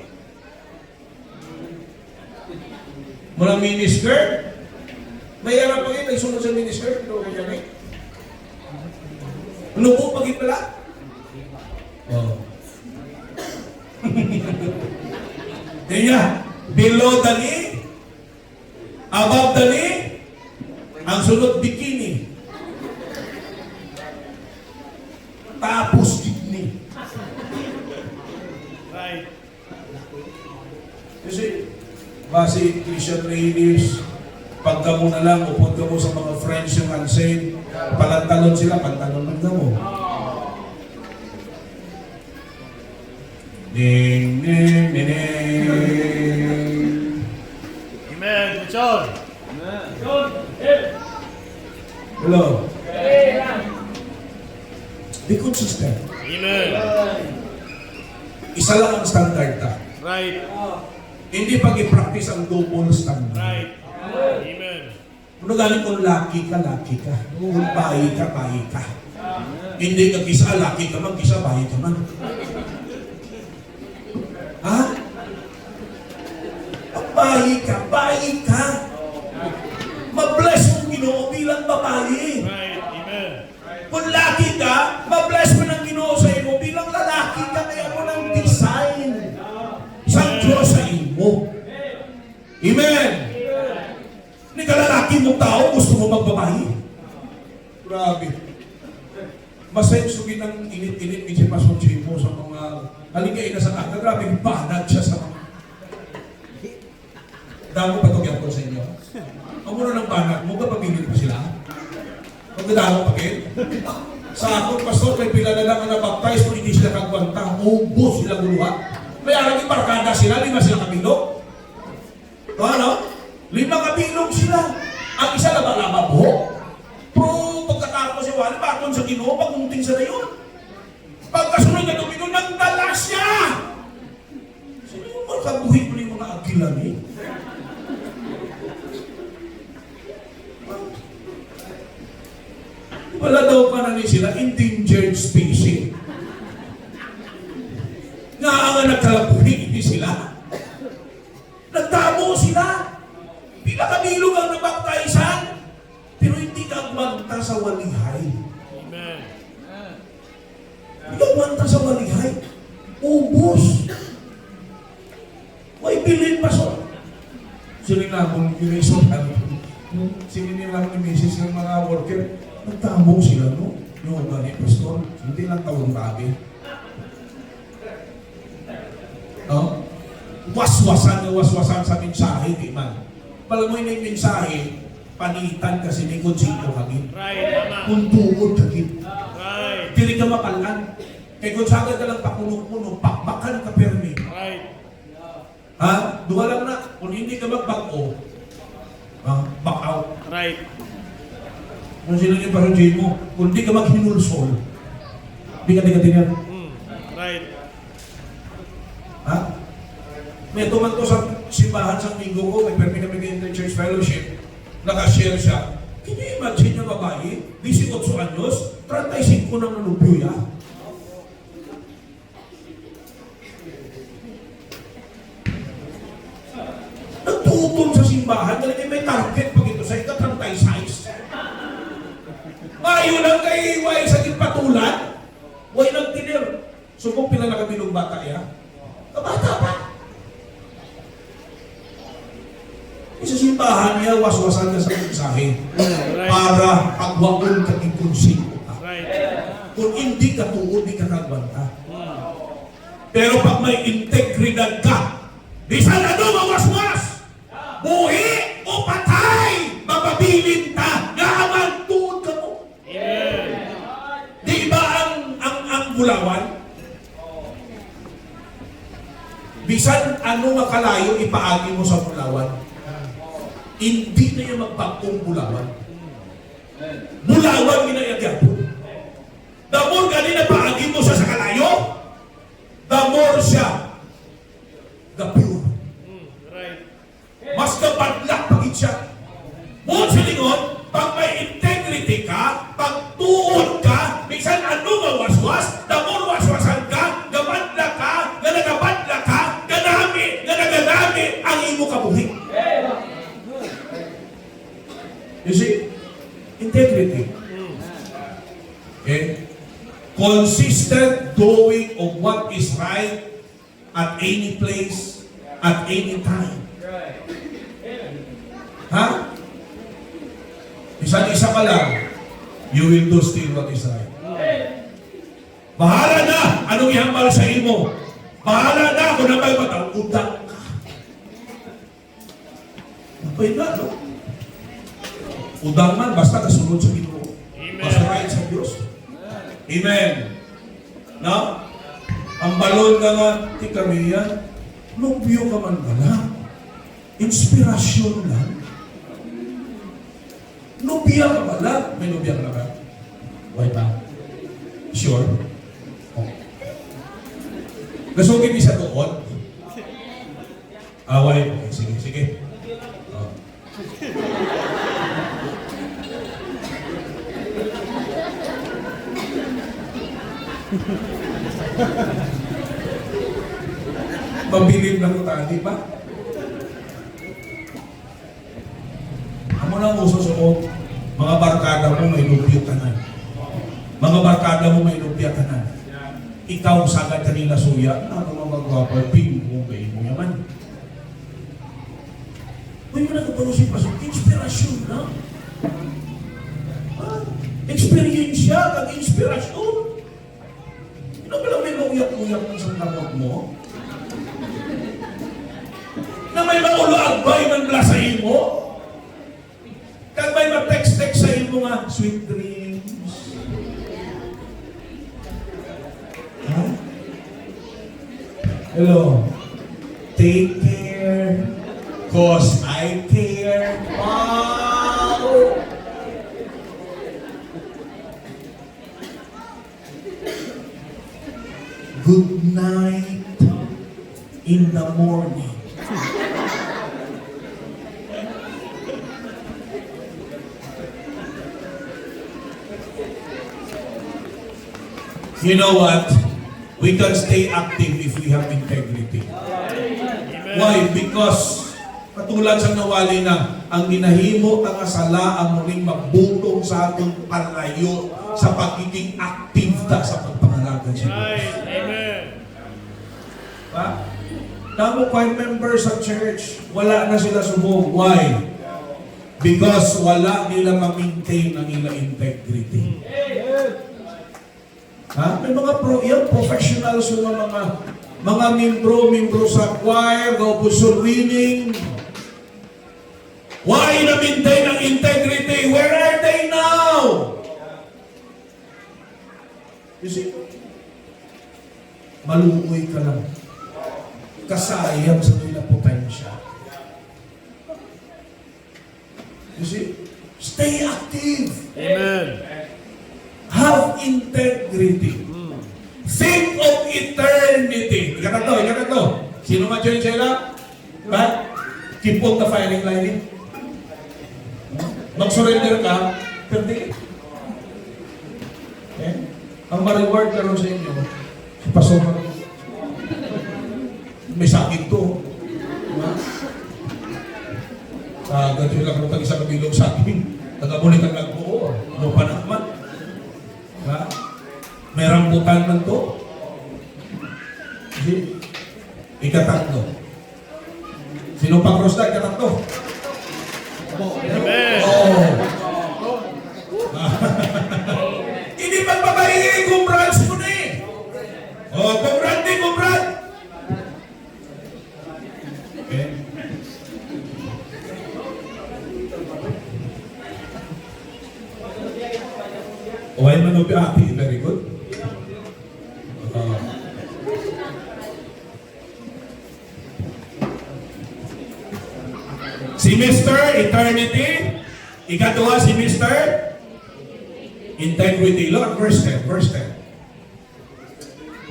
Mula mini skirt. May arap pa may sunod sa mini skirt. Ito kaya ni. Lupo pagit pala. Oh. Kaya, below tani, above tani, ang sunod bikini. Tapos kidney. Right. Kasi, base Christian ladies, pagka mo na lang, upod ka mo sa mga friends yung unsaved, palantalon sila, pantalon lang mo. Ding, ding, ding, ding. Amen. Richard. Hello? Be consistent. Amen. Isa lang ang standard ka. Right. Hindi pag i-practice ang double standard. Right. Amen. Kung galing kung lucky ka. Kung bayi ka. Hindi ka kisa, lucky ka man, kisa, bayi ka man. Ha? Pag bayi ka. Ma-bless mong Ginoo bilang babae. Right. Amen. Kung lucky ka, ma-bless mo ng Ginoo sa iyo bilang lalaki ka, kaya mo ng design sa Diyos sa imo. Amen. Hindi ka lalaki mong tao, gusto mo magbabae. Grabe. Masensugin ang init-init ni si Pastor Chimo sa mga haligay na sa kanya. Grabe, banat siya sa mga... Damo pa itong yapon sa inyo. Ang muna ng banat mo, kapabilin pa sila? Magdadamo pa kayo? Sa akong pastor, may pila na lang ang nabaptize kung hindi sila kagwanta. Ubus sila guluha. May arang barkada sila, 5 sila kabilog. O ano? 5 kabilog sila. Ang isa na ba buhok? Pero pagkatapos si Wally, bakon sa Ginoo, pagunting sa na yun. Pagkasunod na Domino, nagdala siya! Sino yung magkabuhin mo yung mga agilan eh? Wala daw pa na sila, endangered species. Nga ang nagkalabuhin, hindi sila. Nagtamo sila. Pila kabilog ang nabaptizan. Pero hindi ka magta sa walihay. Amen. Hindi ka magta sa walihay. Ubus. May bilin pa so. Sino na akong ginison sino nilang ni Mrs. yung mga worker. Nagtamo sila, no? Yung ba ni Pastor? Hindi lang tawang babi. No? Waswasan sa mensahe, di man. Palamoy na yung mensahe, panitan kasi ni Consiglio Hagin. Right. Tama. Kung tuod Hagin. Right. Dili ka mapalan. Kay Gonzaga ka lang pakuno-kuno, pakbakan ka permi. Right. Ha? Duha lang na, kung hindi ka magbago, back out. Right. Kung sila yung parang mo, kung hindi ka maghinulsol, di ka tinyan. Right. Ha? May tuman ko sa simbahan sa linggo ko, may permi kami ng Interchurch Fellowship, nakashare siya. Can you imagine yung babae, 18 anyos, 35 nang nanubyo ya? Nagtutom sa simbahan, dahil may target pag ito sa ika-36. Mayo lang kay Way sa patulan, way nagtinir. So kung pila nakabilong bata ya, kabata pa. Sa simbahan niya, waswasan ka sa mensahe. Right. para pagwaon ka ikonsigo ka. Right. Kung hindi ka tuod, di ka kagbanta. Pero pag may integridad ka, bisan ano mawaswas, buhi o patay, mapabilin ta, naaman tuod ka mo. Amen. Di ba ang Bulawan? Bisan ano makalayo ipaagi mo sa Bulawan, hindi na yung magpagkong Bulawan. Bulawan ginayagyan po. The more ganina paagi mo sa kalayo, the more siya the pure. Right. Mas kapadlak pagit siya. Mo sa lingon, pag may integrity ka, pag tuon ka, bisan ano mawaswas, the more waswasan ka, gamadla ka, ganagabadla ka, ganami, ganaganami, ang imo kabuhi. You see? Integrity. Okay? Consistent doing of what is right at any place, at any time. Ha? Isa ka lang, you will do still what is right. Bahala na anong ihambal sa imo. Bahala na kung na may mataw. Utak ka. Napay na, no? Udang man, basta kasunod sa Ginoo. Basta right sa Diyos. Amen. No? Ang balon na nga, ti kamiya, nobyo ka man bala. Inspirasyon lang. Nobya ka bala. May nobya ka ba? Why ba? Sure? Oh. Gasugin ni sa tuon? Away. Okay, sige, sige. Oh. Mabilib lang tayo, di ba? Amo na uso sa mga barkada mo may lupyo tanan. Mga barkada mo may lupyo tanan. Ikaw sagad kanila suya, ano mga magwapo, ping mo kayo mo yaman. Huwag mo nagpapalusin pa sa inspirasyon na. Experience siya, kag-inspirasyon. Ano ba lang may mauyak-uyak ng isang kamot mo? Na may maulagbay ng lasahin mo? Kag may ma-text-text sa imo nga, sweet dreams. Huh? Hello. Take care. Cause I care. Wow! Good night in the morning. You know what? We can stay active if we have integrity. Why? Because katulad sa nawali na ang ginahimo ang asala ang muling magbutong sa atong palayo sa pagiging active ta sa pagpangalaga sa Diyos. Right. Amen. Ha? Tamo choir members sa church, wala na sila subong. Why? Because wala nila ma-maintain ang ilang integrity. Ha? May mga professionals yung mga membro sa choir, gaupuson winning. Why na-maintain ang integrity? Where are they now? You see? Maluoy ka lang. Kasayang sa nila potensya. You see? Stay active. Amen. Have integrity. Think of eternity. Ikakat to. Sino ma-join sila? Ba? Keep on the firing line. Mag-surrender ka, perdi. Okay? Ang ma-reward ka rin sa inyo, si Pastor, may sakit to. Diba? Ganito lang kung tag-isang bilog sa akin. Tagabulit ang nagbuo. Ano pa naman? Diba? May rambutan man to. Ikatatlo. Sino pang cross na? Ikatatlo. Amen. Oh. Why man of ati? Very good. Si Mr. Eternity, ikaduha si Mr. Integrity. Look at verse 10. Verse 10.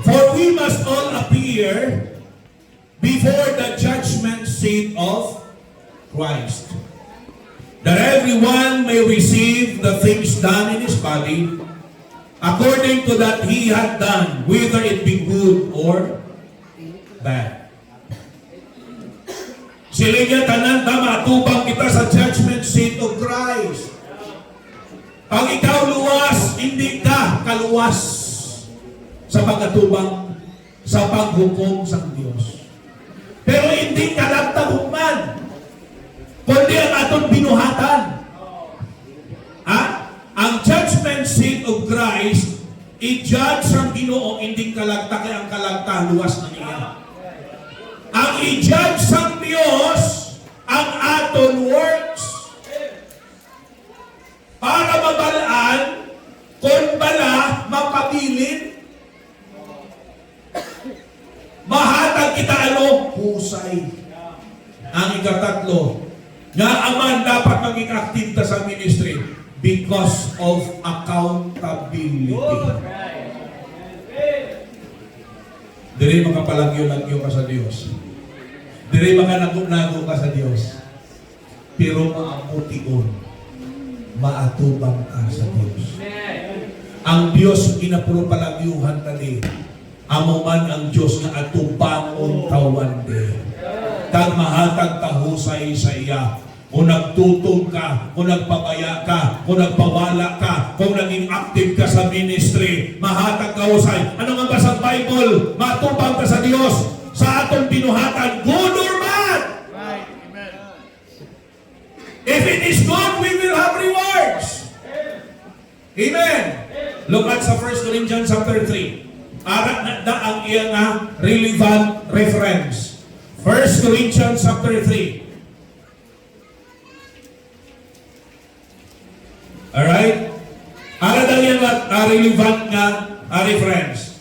For we must all appear before the judgment seat of Christ, that everyone may receive the things done in his body according to that he had done, whether it be good or bad. Sila niya tanan ta matubang kita sa judgment seat of Christ. Pag ikaw luwas, hindi ka kaluwas sa pagkatubang sa paghukom sa Diyos. Pero hindi ka lang taguman, kundi ang atong binuhatan. Ang judgment seat of Christ, i-judge ang Ginoo, hindi kalagta kay ang kalagta luwas na niya. Ang i-judge sang Dios ang aton works para mabalaan kung bala mapabilin. Mahatag kita ano? Husay. Ang ikatatlo, nga aman dapat maging active ta sa ministry because of accountability. Diri makapalagyo-lagyo ka sa Dios. Diri makanago-nago ka sa Dios. Pero maapution, maatubang ka sa Dios. Ang Dios ginapuro palagyuhan tali. Amo man ang Dios nga atubangon tawan de. Kag mahatag kahusay sa iya. Kung nagtutong ka, kung nagpabaya ka, kung nagpawala ka, kung naging active ka sa ministry, mahatag kahusay. Ano nga ba sa Bible? Matubang ka sa Dios sa atong binuhatan, good or bad. Right. Amen. If it is good, we will have rewards. Amen. Look at sa 1 Corinthians chapter 3. Arat na ang iyang relevant reference. 1 Corinthians chapter 3. Alright? Arat ang iyang relevant nga reference.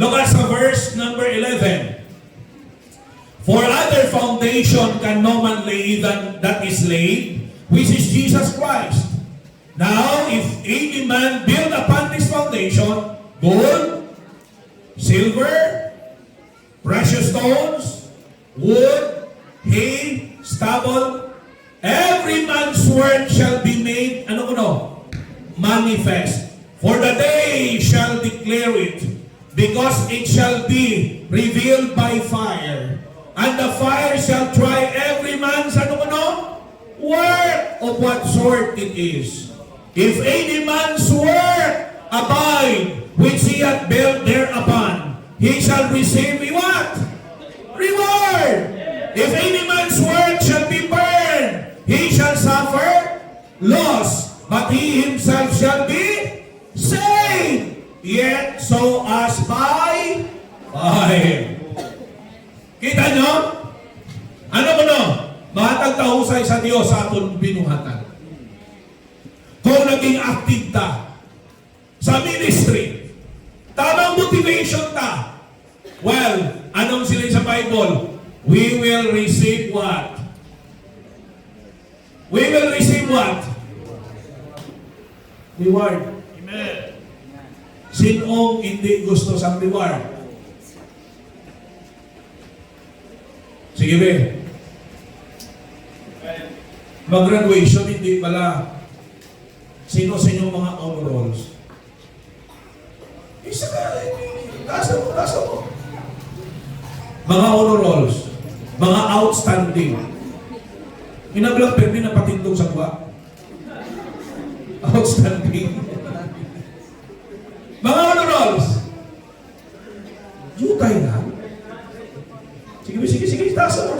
Look at sa verse number 11. For other foundation can no man lay than that is laid, which is Jesus Christ. Now, if any man build upon this foundation, gold, silver, precious stones, wood, hay, stubble, every man's work shall be made, manifest. For the day shall declare it, because it shall be revealed by fire. And the fire shall try every man's work of what sort it is. If any man's work abide, which he hath built thereupon, he shall receive what? Reward. If any man's work shall be burned, he shall suffer loss, but he himself shall be saved, yet so as by fire. Kita nyo? Mahatag tahusay sa Diyos sa aton binuhatan. Kung naging active ta sa ministry, tamang motivation ta. Well, anong sila sa Bible? We will receive what? We will receive what? Reward. Amen. Sinong hindi gusto sa reward? Sige be. Mag-graduation, hindi pala. Sino sa inyong mga honor rolls? Isa ka, taas mo. Mga honor rolls, mga outstanding. Inablang pero na patintong sa kuha. Outstanding. Mga honor rolls. Jutay na. Sige, taas mo.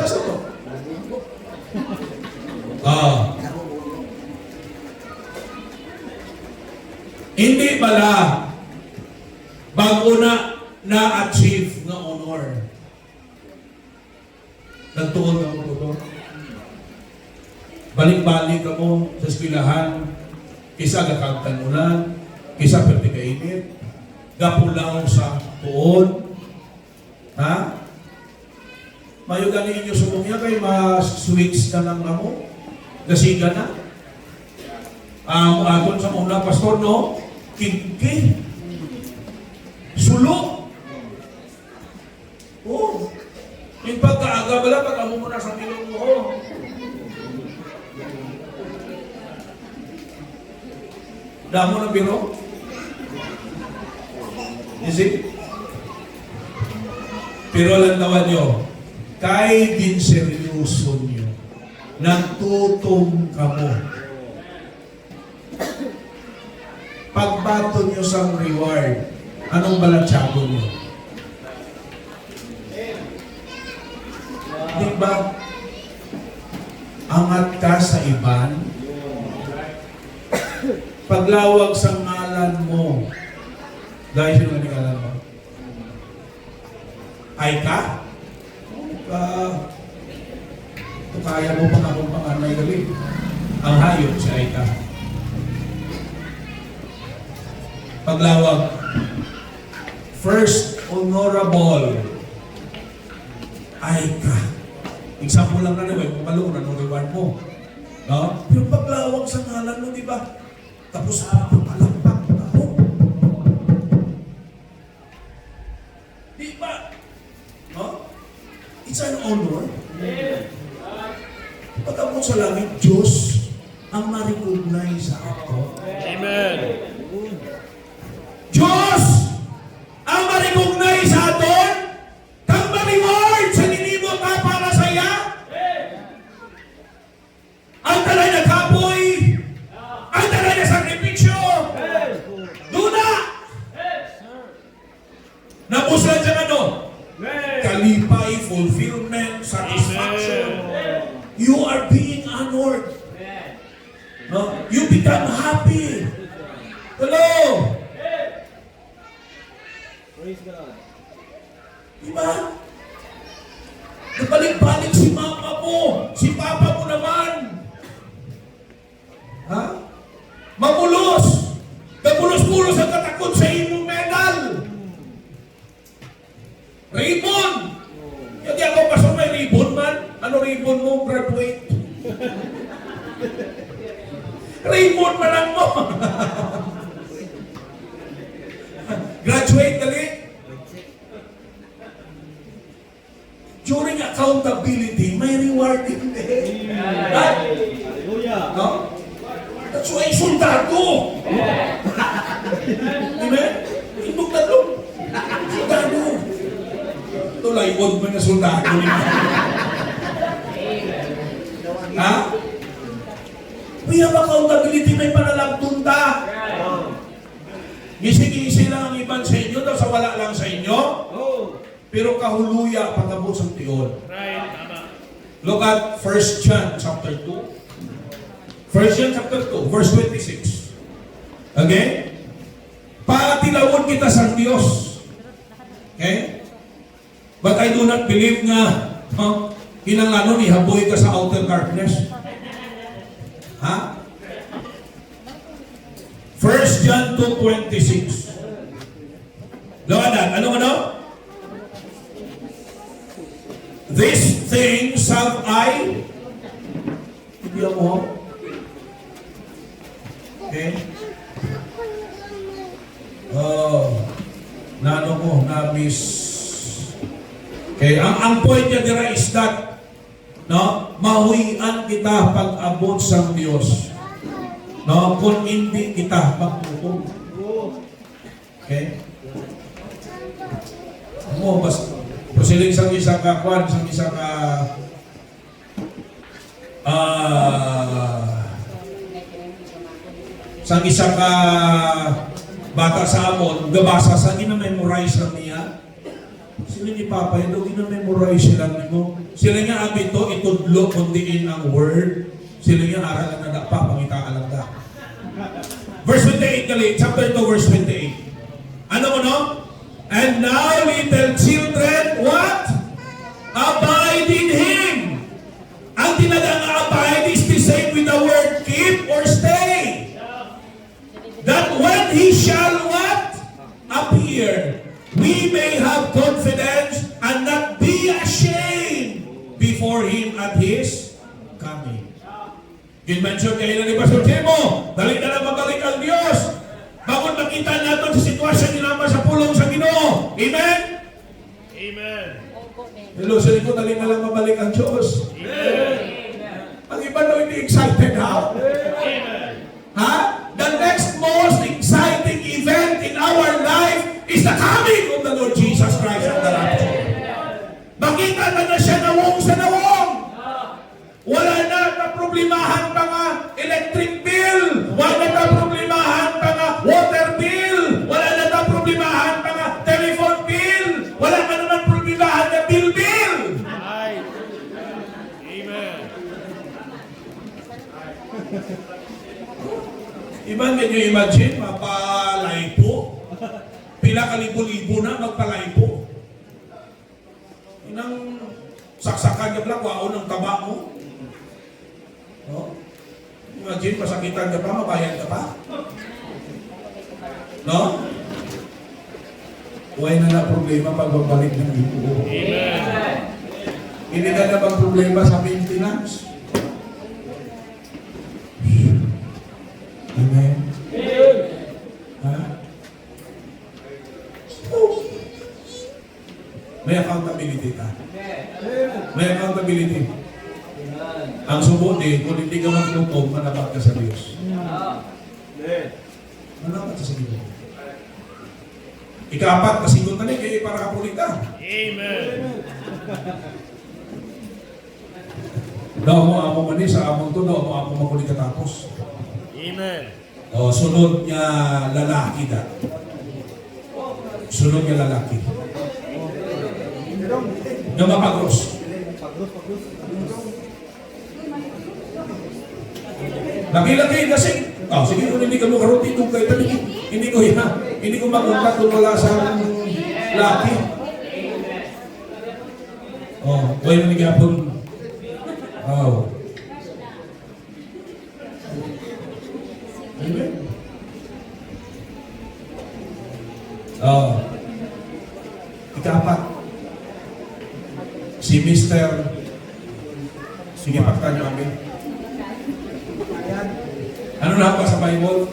Hindi pala bago na-achieve na honor. Nagtuon na ako to. balik-balik ka mo sa eskwelahan, kisa gakagtan ulan, kisa perti kainit, gapulaw sa tuon, ha? Mayo gani inyo sumungya kay ma-switch ka ng amo, gasiga na. Aton sa una, pastor, no? Kiki. Sulo. Oh. Yung pagkaaga bala, pag amo mo na sa tilong mo. Damo na biro? You see? Pero lang tawa nyo, kay din seryoso nyo, nagtutom ka mo. Pagbato nyo sa reward, anong balatsago nyo? Diba? Angat ka sa iban, paglawag sa ngalan mo, dahil sino ang ngalan mo? Ay ka? Ito kaya mo pa akong panganay galing. Ang hayop si ay ka. Paglawag, first honorable ay ka. Example lang na naman, kung palungan, anong reward mo? No? Pero paglawag sa ngalan mo, di ba? Tapos, palakpak mo. Di ba? No? It's an honor. Pagkabot sa langit, Diyos ang ma-recognize sa ato. Amen. Diyos ang ma-recognize sa aton, kang ma-reward sa ninimo ka para sa iya. Ang talay na kapoy, ang talay na sakripisyo, duna! Nabuslan siya ano? Kalipay, fulfillment, satisfaction. You are being honored. No? You become happy. Hello? Praise God. Diba? Nabalik-balik si mama mo, si papa mo naman. Ha? Mamulos! Namulos-mulos ang katakot sa imong medal. Ribbon! Hindi ako pasok may ribbon man. Ano ribbon mo? Graduate. Ribbon man lang mo. Graduate dali. During accountability, may reward din eh. Hallelujah. No? That's why soldado. Amen? Indog talong. Soldado. Tulay, huwag mo na soldado. Ha? We have accountability, may panalagtun ta. Gisi-gisi lang ang iban sa inyo, daw sa wala lang sa inyo. Pero kahuluya, pagkabot sa tiyon. Right. Tama. Look at 1 John chapter 2. 1 John chapter 2, verse 26. Okay? Patilawon kita sa Diyos. Okay? But I do not believe nga, kinanglanon, ihaboy ka sa outer darkness. Ha? 1 John 2:26. Look at that. Ano? These things have I. Hindi ako. Okay? Nano ko, na-miss. Okay, ang point niya dira is that, no, mahuwian kita pag-abot sa Diyos. No, kung hindi kita magtutom. Okay? Mo, basta, posiling sang isa ka kwan, sang isa ka sang isa ka bata sa amon, gabasa sa gina-memorize lang niya. Sila ni Papa, ito gina-memorize lang mo. Sila nga abi to, itudlo, kundiin ang word. Sila nga aral na nada pa, pangitaan lang da. Verse 28 kali, chapter 2, verse 28. Ano mo no? And now little children, what? Abide in Him. Ang tinagang abide is the same shall what? Appear. We may have confidence and not be ashamed before Him at His coming. Ginmention kayo na ni Pastor Jemo, dali na lang mabalik ang Diyos. Bago makita natin sa sitwasyon ni naman sa pulong sa Ginoo. Amen? Amen. Hello, sa likod, dali na lang mabalik ang Diyos. Amen. Ang iba daw hindi excited, ha? Amen. Ha? The next most exciting event in our life is the coming of the Lord Jesus Christ at the rapture. Makita na siya nawong sa nawong. Wala na problemahan pa nga electric bill. Wala na problemahan pa nga water bill. Wala na problemahan pa nga telephone bill. Wala ka naman problemahan na bill. Right. Amen. Ibang can you imagine, mapalay po? Pila ka libo-libo na magpalay po? Inang saksakan ka lang, wao ng taba mo. No? Imagine, masakitan ka pa, mabayad ka pa. No? Huwag na na problema pagbabalik ng libo. Amen. Hindi na bang problema sa maintenance? Amen. Ha? May accountability ka. May accountability. Ang subo din, kung hindi ka maglutom, manapat ka sa Diyos. Manapat ka sa Diyos. Ika-apat, masigot na rin, para kapulita. Amen. Daw mo amo man sa among to, daw mo amo makulit katapos. Amen. O, sunod niya lalaki da. Sunod niya lalaki. Nga mapagros. Laki-laki kasi, sige kung hindi ka mo karoon dito kayo, hindi ko makunta kung wala sa laki. Huwag mo nagapon. Amen. Ika-apat. Si Mr. Sige, pakta niyo kami. Ano na pa sa Bible?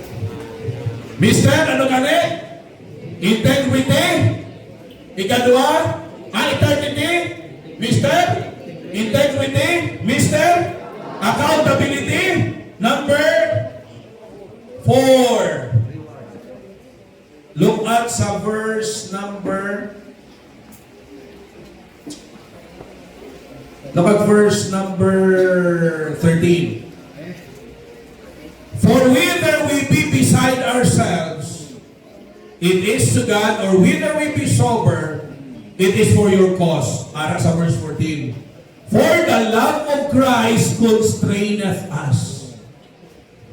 Mr. Ano gani? Integrity? Ikadua? Eternity? Mr. Integrity? Mr. Accountability? Number 4. Look at sa verse number. Look at verse number 13. For whether we be beside ourselves, it is to God, or whether we be sober, it is for your cause. Ara sa verse 14. For the love of Christ constraineth us,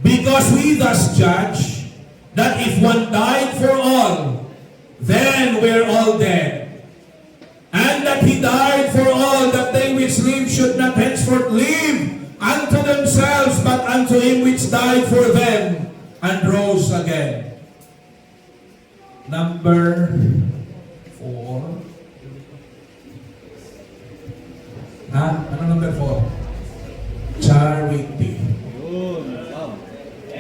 because we thus judge that if one died for all, then we're all dead. And that he died for all, that they which live should not henceforth live unto themselves, but unto him which died for them and rose again. Number 4. Ano number 4? Charity.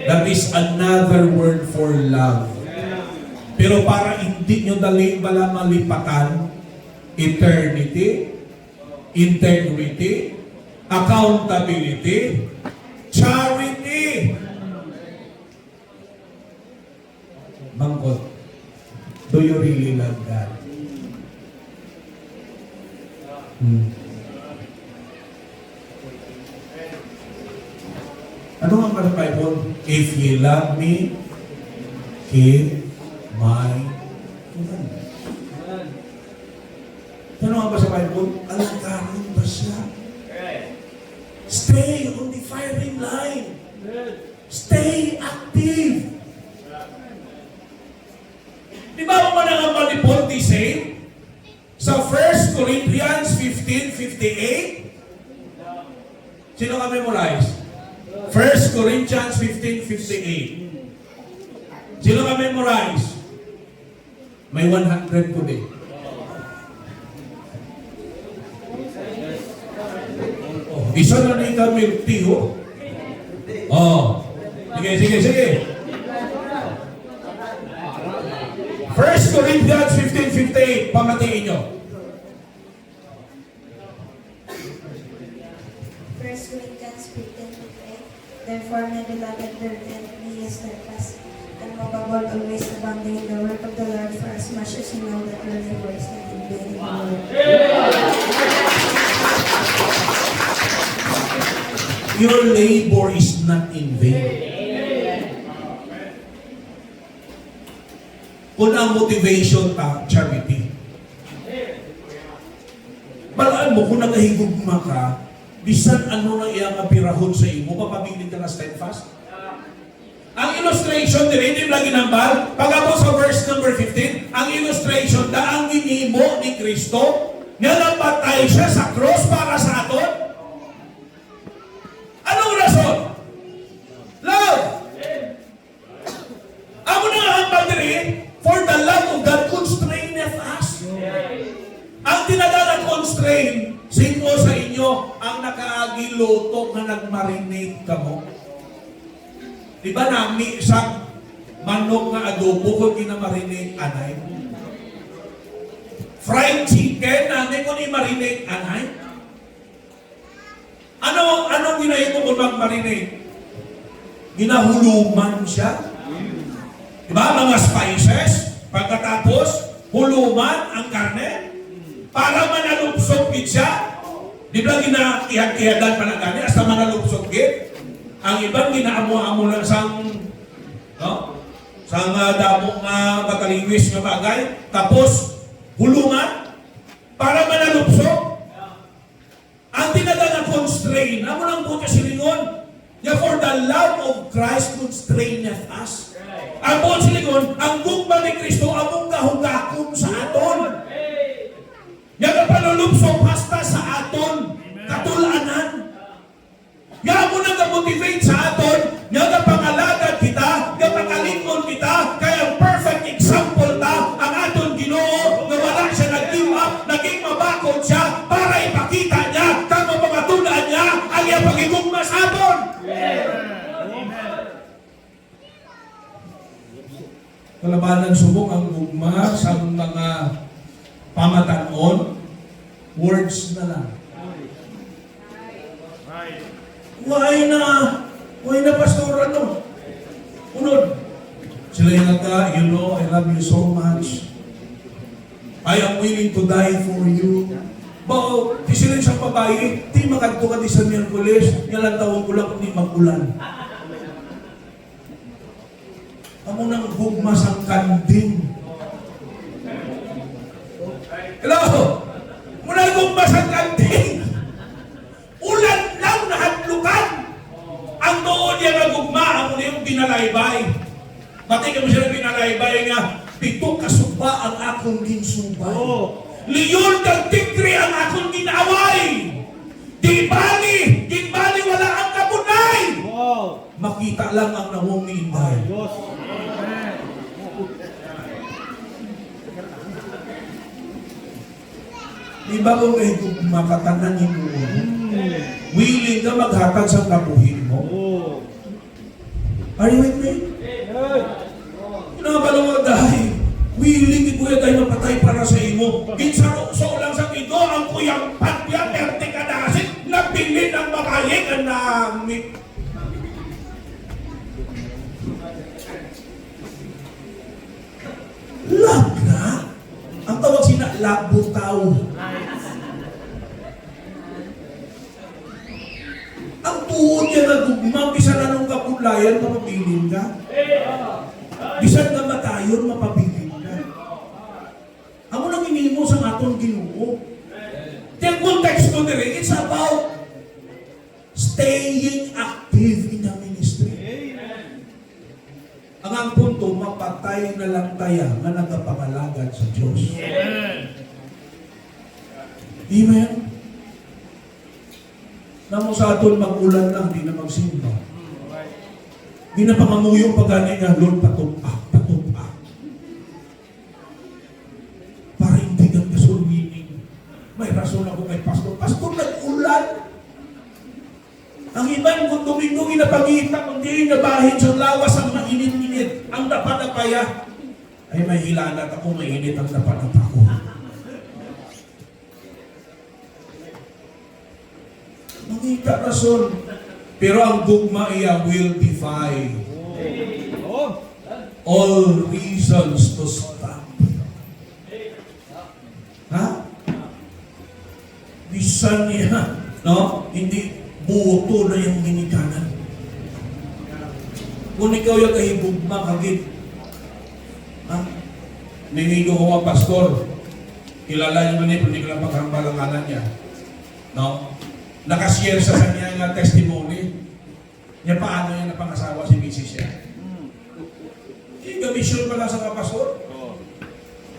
That is another word for love. Pero para hindi nyo dali bala malipatan, eternity, integrity, accountability, charity. Bangkot, do you really love God? Ano nga ba sa Bible? If ye love me, keep my commandments. Ano nga ba sa Bible? Alagarin ba siya? Stay on the firing line. Stay active. Di ba mo man ang ni Paul say sa 1 Corinthians 15:58? Sino ka memorize? 1 Corinthians 15:58. Sino ka memorize? May 100 ko din. Oh, isa na ni ka milk tea, oh. Oh. Sige. 1 Corinthians 15:58, pamatiin nyo. 1 Corinthians 15:58. Therefore, my beloved brethren, be steadfast and immovable, always abounding in the work of the Lord, for as much as you know that your labor is not in vain in the Lord. Your labor is not in vain. Kung ang motivation ta, charity. Balaan mo, kung nagahigugma ka, bisan ano na iyang apirahon sa imo, papabilin ka na steadfast. Ang illustration din, hindi lagi nambal. Pag ako sa verse number 15, ang illustration na ang ginimo ni Kristo, nga napatay siya sa cross para sa aton. Anong rason? Love! Amo na ang pagdiri, for the love of God constraineth us. Ang tinadala constrain, sino sa inyo ang nakaagiloto na nagmarinate ka mo? Diba nami isang manok na adobo kung ginamarinate anay? Fried chicken, namin kung i-marinate anay? Anong ginahin mo kung mag-marinate? Ginahuluman siya. Diba? Mga spices, pagkatapos, huluman ang karne, para manalupsok gid siya. Di ba ginakihad-kihadan pa na gani, hasta manalupsok gid. Ang ibang ginaamo-amo lang sang, no? Sang damo nga bataliwis nga bagay, tapos huluman, para manalupsok. Ang tinadala constrain, amo lang po kasi lingon, for the love of Christ constraineth us. Ang buong silingon, ang gugma ni Kristo, among kahugakon sa aton. Yan ang panulupsok hasta sa aton, katulanan. Yan mo nang motivate sa aton, yan ang pangalagad kita, yan ang pangalingkod kita, kaya ang perfect example ta, ang aton Ginoo, na wala siya nag-give up, naging mabakod siya, para ipakita niya, kamo pangatulaan niya, ang iyang pagigugma sa aton. Kalabanan subok ang gugma sa mga pamatanon, words na lang. Why na pastor, ano? Unod. Sila yung you know, I love you so much. I am willing to die for you. Bao, di sila isang babae, di makadto ka di sa Miyerkules, ngalang taon ko lang kung di mag-ulan. Amo nang gugma sang kanding. Hello? Muna gugma sang kanding. Ulan lang nahadlukan. Ang doon niya nga gugma, amo na yung binalaybay. Pati kami sila binalaybay nga, 7 kasuba ang akong ginsubay. Liyon kang tigre ang akong ginaway. Di bali wala ang kabunay. Wow! Makita lang ang nawong ni Inday. Diyos! Di ba kung makatananin mo, willing ka maghatag sa kabuhin mo? Oh! Are you with me? Pinabalawag dahil, willing ni Kuya tayo mapatay para sa imo. Ginsaruso lang sa ito, ang kuyang patya, perte ka nasin, nabilin ang makayik ang namit. Lag na? Ang tawag sina, lagbutaw. Ang tuon niya na gugma, bisan anong kapulayan, mapabilin ka. Bisan na matayon, mapabilin ka. Amo nang inimo sa aton Ginoo. Yung context ko dire, it's about staying active in the ministry. Ang punto, mapatay na lang tayo na nagkapangalagad sa Diyos. Amen? Namo sa aton mag-ulan lang, di na magsimba. Di na pangamuyong pagani nga, Lord, patumpak. may rason ako kay Pastor. Pastor, nag-ulan. Ang iban kung Domingo inapagita, kung di nabahin sa lawas ang mainit-init, ang dapat-apaya. Ay, may hilanat ako, mainit ang dapat-apa ko. Mangita rason. Pero ang gugma iya will defy Oh. all reasons to stop. Ha? Bisan niya, no? Hindi buto na yung ginikanan. Kung ikaw yung kahibugma, kagit. Ha? Ninigo ko mga pastor. Kilala niyo man hindi ko lang paghambalanganan niya. No? Nakashare sa kanya nga testimony. Niya paano niya napangasawa si Mrs. niya. Gamisyon pala sa mga pastor.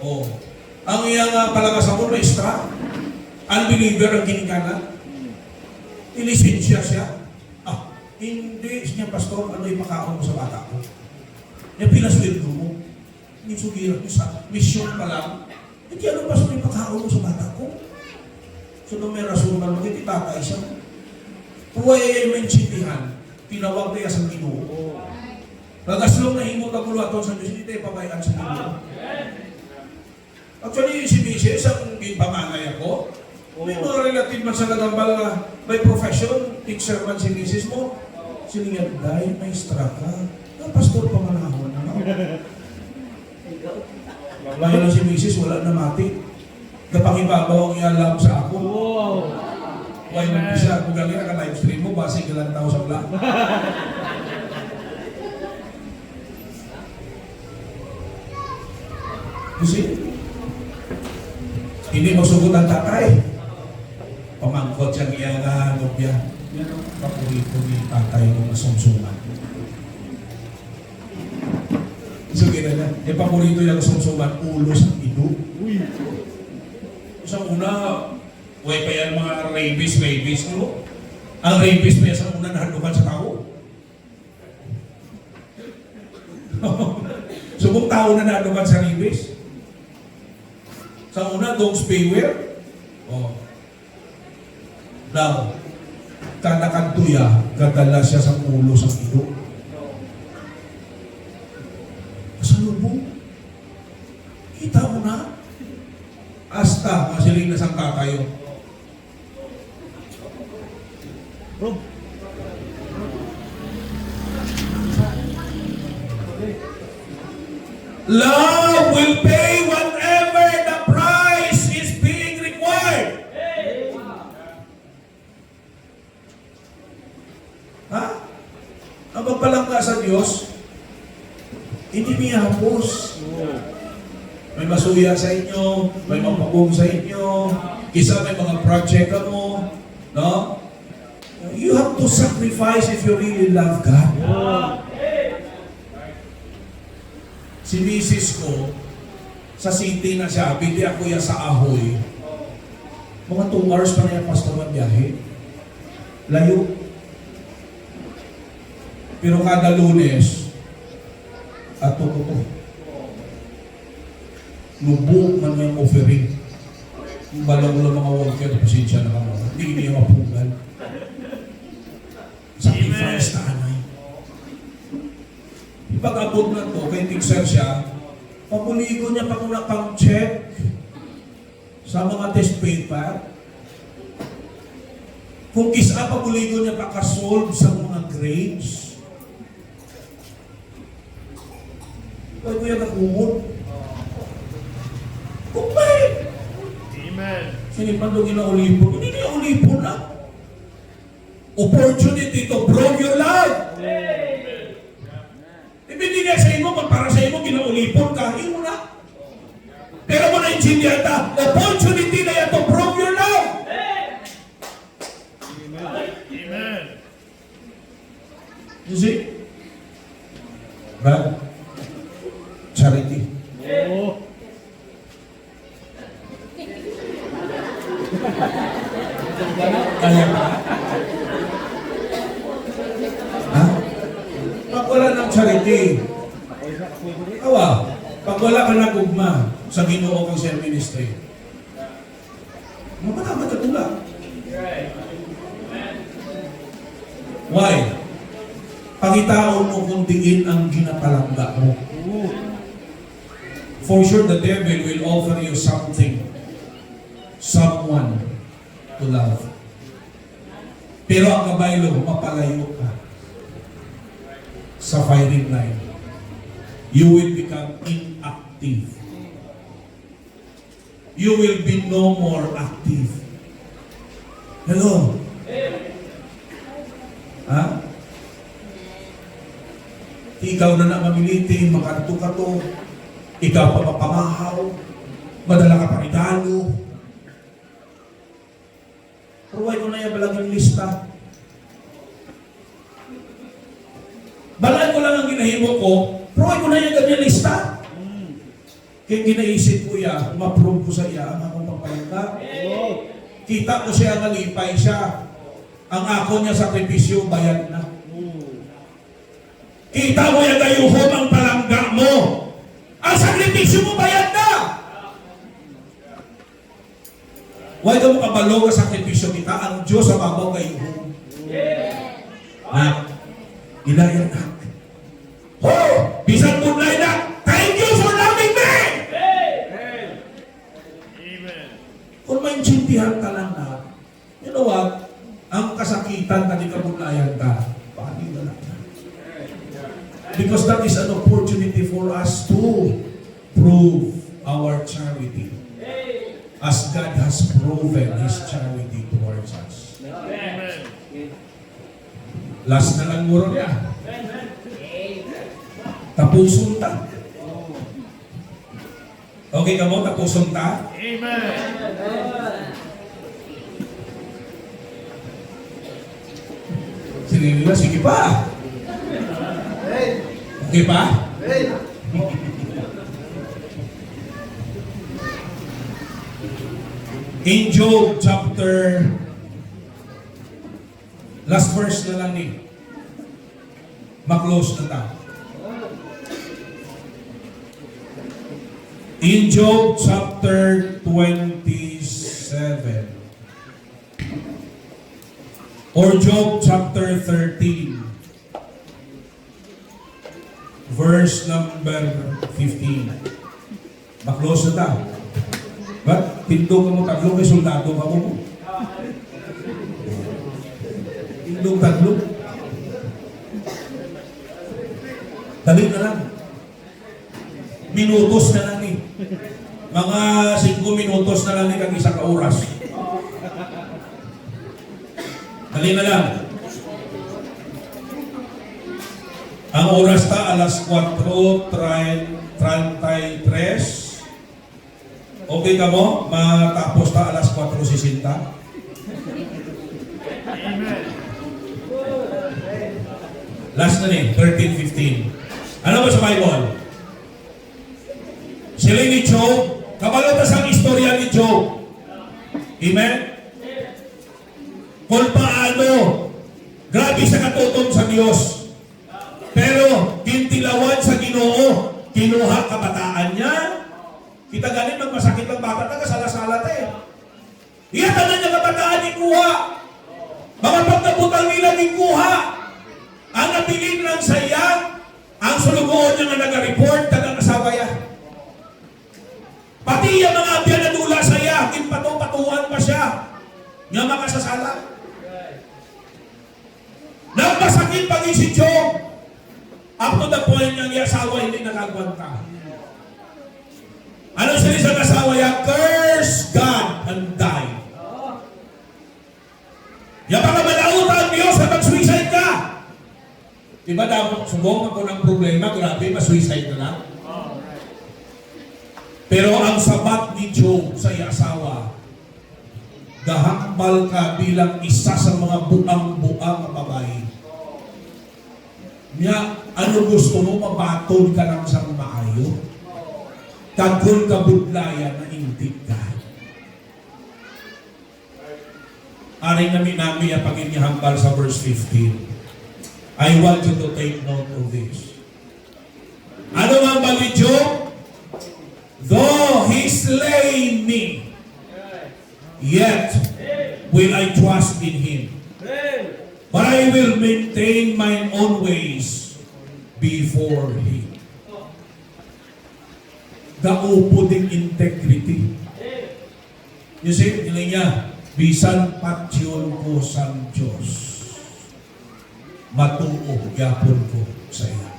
Oh. Ang iyang palakasan mo, maestra. Unbeliever ang ginikanan. Ilisensya siya. Ah, hindi siya, pastor, ano ipakaon mo sa bata ko? Yung pinasweldo mo. Hindi sugiran mo sa mission pa lang. Hindi ano pastor ipakaon mo sa bata ko? So nung may rason na hindi tatay siya. Huwag ay maintindihan. Tinawag niya sa Ginoo. Nagaslong na himot ang mulaton sa Diyos, hindi tayo pabayaan sa Ginoo. Actually, si Mrs. ang pamanay ako. May mga relative man sa Nagambal na may profession, teacher man si Mrs. mo. Siningan, dahil may maestra ka. Pastor pa manahon na. Bayan lang si Mrs. wala na mati. Kapangibabaw ang ialam sa ako. Wow. Why mo siya, kung galing ka live stream mo, base ilang tao sa vlog. Kasi, hindi masugot ang tatay. Pamangkot siyang iyang nobya. Yan ang paborito ni tatay ng masumsuman. So, gina na. Yung paborito yung masumsuman, ulo sa ido. Uy. Sa una, way pa yan mga rabies, no? Ang rabies pa yan sa una nahandukan sa tao. Subong tao na nahandukan sa rabies. Sa una, dog spaywear. Oh. Now, kada kantuya, gadala siya sa ulo sa ido. Kasalubong. Kita mo na. Hasta, masiling na sang kakayo. Bro. Love will pay whatever the price is being required. Ha? Ang pagpalangga sa Diyos, hindi niya hapos. May masuya sa inyo, may mapagong sa inyo, isa may mga project ka mo, no? You have to sacrifice if you really love God. Si Mrs. ko, sa city na siya, bili ako yan sa Ahoy. Mga 2 hours pa na yung pastor ng biyahe. Layo. Pero kada Lunes, at tututo. Lubog man yung offering. Yung balang lang mga worker, pasensya na kamo. Hindi niya mapugal. Sacrifice na anay. Pag-abot na to, kay Tixer siya, pamuligo niya pang check sa mga test paper. Kung kisa, pamuligo niya pakasolve sa mga grades. Kaya ko yan nakumot. Kumpay! Amen. Sinipandong na ulipon. Hindi niya ulipon na. Opportunity to prove your life. Ibindi niya sa imo, para sa imo, ginaulipon ka, imo na. Pero mo na-intindihan ta, opportunity na yan to prove your life. Amen. You see? Brad, charity. Oh. Kaya ba? Ha? Pag wala ng charity, awa, pag wala ka nagugma sa Ginoo kang sa ministry, Mapatamat ka tula. Why? Pangitaon mo kung diin ang ginapalangga mo. For sure, the devil will offer you something, someone to love. Pero ang kabaylo, mapalayo ka sa firing line. You will become inactive. You will be no more active. Hello? Ha? Ikaw na mamiliti, makanto-kato, ikaw pa mapamahaw, madala ka pa regalo. Pruway ko na yung balaging lista. Balay ko lang ang ginahimo ko, pruway ko na yung ganyan lista. Kaya ginaisip ko ya, ma-prove ko sa iya ang akong pagpalangga. Kita ko siya, nalipay siya. Ang ako niya sakripisyo, bayad na. Kita mo yung gayuhom ang palangga mo. Ang sakripisyo mo, bayad na. Huwag ka mo kabalo sa sakripisyo kita, ang Diyos sa babaw gayuhom. Ha? Ilayan na. Oh! Bisan po na. Thank you for loving me! Amen. Kung maintindihan ka lang na, you know what? Ang kasakitan na di kabulayan ka, paano na lang na? Because that is an opportunity for us to prove our charity. As God has proven His charity towards us. Amen. Last na lang muro niya. Tapusun ta. Okay ka mo, tapusun ta? Amen. Sige nila, sige pa. Okay pa? In Job chapter, last verse na lang ni, maklose na ta. In Job chapter 27, or Job chapter 13, verse number 15. Maklose na ta. Ba't? Tindog ka mo taglo, may soldado ka mo. Tindog taglo. Dali na lang. Minutos na lang eh. Mga 5 minutos na lang eh kag isa ka oras. Dali na lang. Ang oras ta alas 4:33. Okay ka mo? Matapos ta alas 4:60. Amen. Last na ni, 13:15. Ano ba sa Bible? Sila ni Job, kabalotas ang istorya ni Job. Amen? Kung paano, grabe sa katutom sa Diyos. Pero, tintilawan sa Ginoo, kinuha kabataan niya. Kita ganin magmasakit ang bata, taga-sala-sala tayo. Iyata na niya kabataan ni kuha. Mga pagkabutang nila ni kuha. Ang nabilin lang sa iya, ang sulugoon niya nga nag-report, taga-kasabaya. Pati yung mga abyan na dula sa iya, kinpatu-patuhan pa siya. Nga makasasala. Nagmasakit pag si Job. Up to the point niyang asawa hindi nakagwanta. Ano sila sa asawa niya? Curse God and die. Yung mga malautan ang Diyos na mag-suicide ka. Diba dapat subong ako ng problema, grabe, ma-suicide na lang. Pero ang sabat ni Job sa iya asawa, gahakbal ka bilang isa sa mga buang-buang na babae. Niya, ano gusto mo, mabatol ka lang sa maayo? Tagol ka budlayan na intig ka. Aring nami ang pag-inihambal sa verse 15. I want you to take note of this. Ano nga ba ni Job? Though he slay me, yet will I trust in Him. But I will maintain mine own ways before Him. Gaupo ding integrity. You see, nilay niya, bisan patyon ko sang Diyos, matuo yapon ko sa iyo.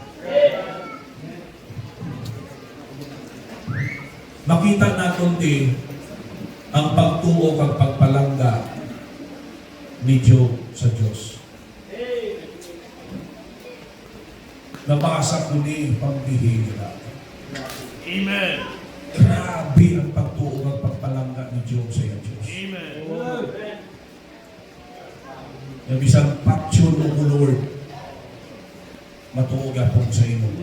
Makita natin din ang pagtuo kag pagpalangga ni Job sa Diyos. Nabasa ko ni pambihira. Amen. Grabe ang pagtuo kag pagpalangga ni Job sa iyo, Diyos. Amen. Yung isang patyon mo, Lord, matuo yapon sa imo.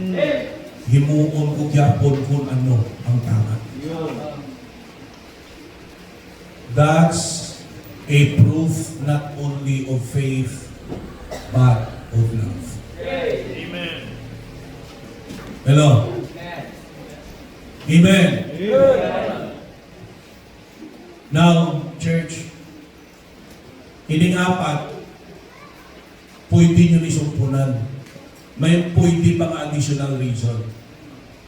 Himuon ko yapon kung ano ang tama. That's a proof not only of faith, but of love. Amen. Hello? Amen. Now, church, ining apat, pwede nyo nisumpunan. May pwede pang additional reason.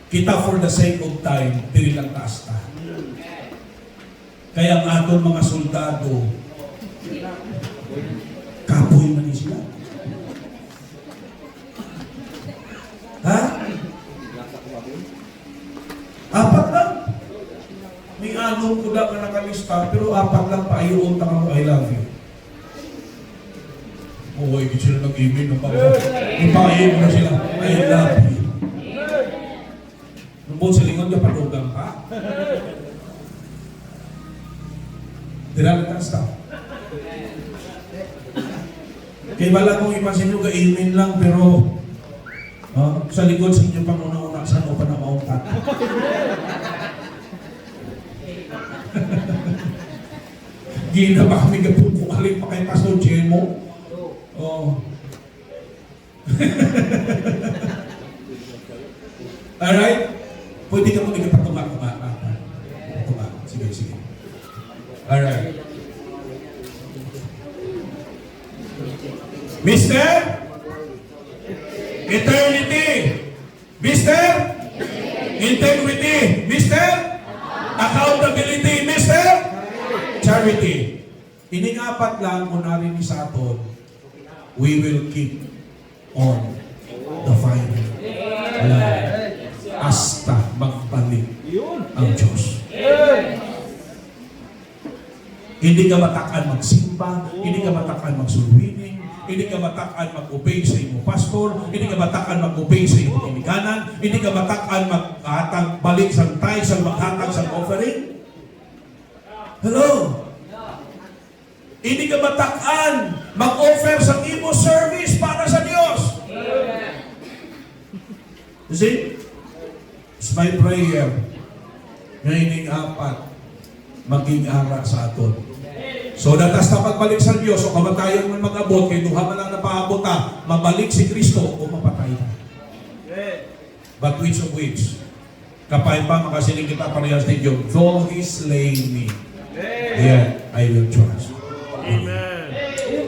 Kita for the sake of time, dili lang taas ta. Kaya ang aton mga soldado, kapoy man ni sila. Ha? Apat lang. May anong kuda ka nakalista, pero apat lang pa ayun ta mo, I love you. Oh, hindi sila nag-email ng pangsa. Ipahin mo na sila, I love you. Nung sa lingon ka, panugang pa. Dirang ka staff. Kaya wala kong ipasin nyo, ka-email lang, pero sa likod sa inyo pang una-una, saan o pa na maungkat? Gina ba kami kapag kumaling pa kay Pastor Jemo? Oh. Alright? Pwede ka mo nagpatumak. Sige. Alright. Mister? Eternity. Mister? Integrity. Mister? Accountability. Mister? Charity. Ining apat lang kung narin sa aton, we will keep on the fight. Hasta magbalik ang Diyos. Hindi ka matakan magsimba, hindi ka matakan magsulwining, hindi ka matakan mag-obey sa imo pastor, hindi ka matakan mag-obey sa imo kiniganan, hindi ka matakan maghatag balik sa tay sa maghatag sa offering. Hello? Hindi ka matakan mag-offer sa imo service para sa Diyos. You see? It's my prayer na ining apat maging ara sa aton. So datas na pagbalik sa Diyos o kamatayan man mag-abot, kay duha man lang napaabot ta, mabalik si Kristo o mapatay na. But which of which? Kapay pa makasiling kita parehas ni Job, though he slay me, yet I will trust. Amen.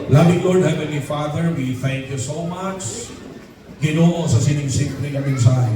Loving Lord, Heavenly Father, we thank you so much. Ginoo sa sining simple na mensahe.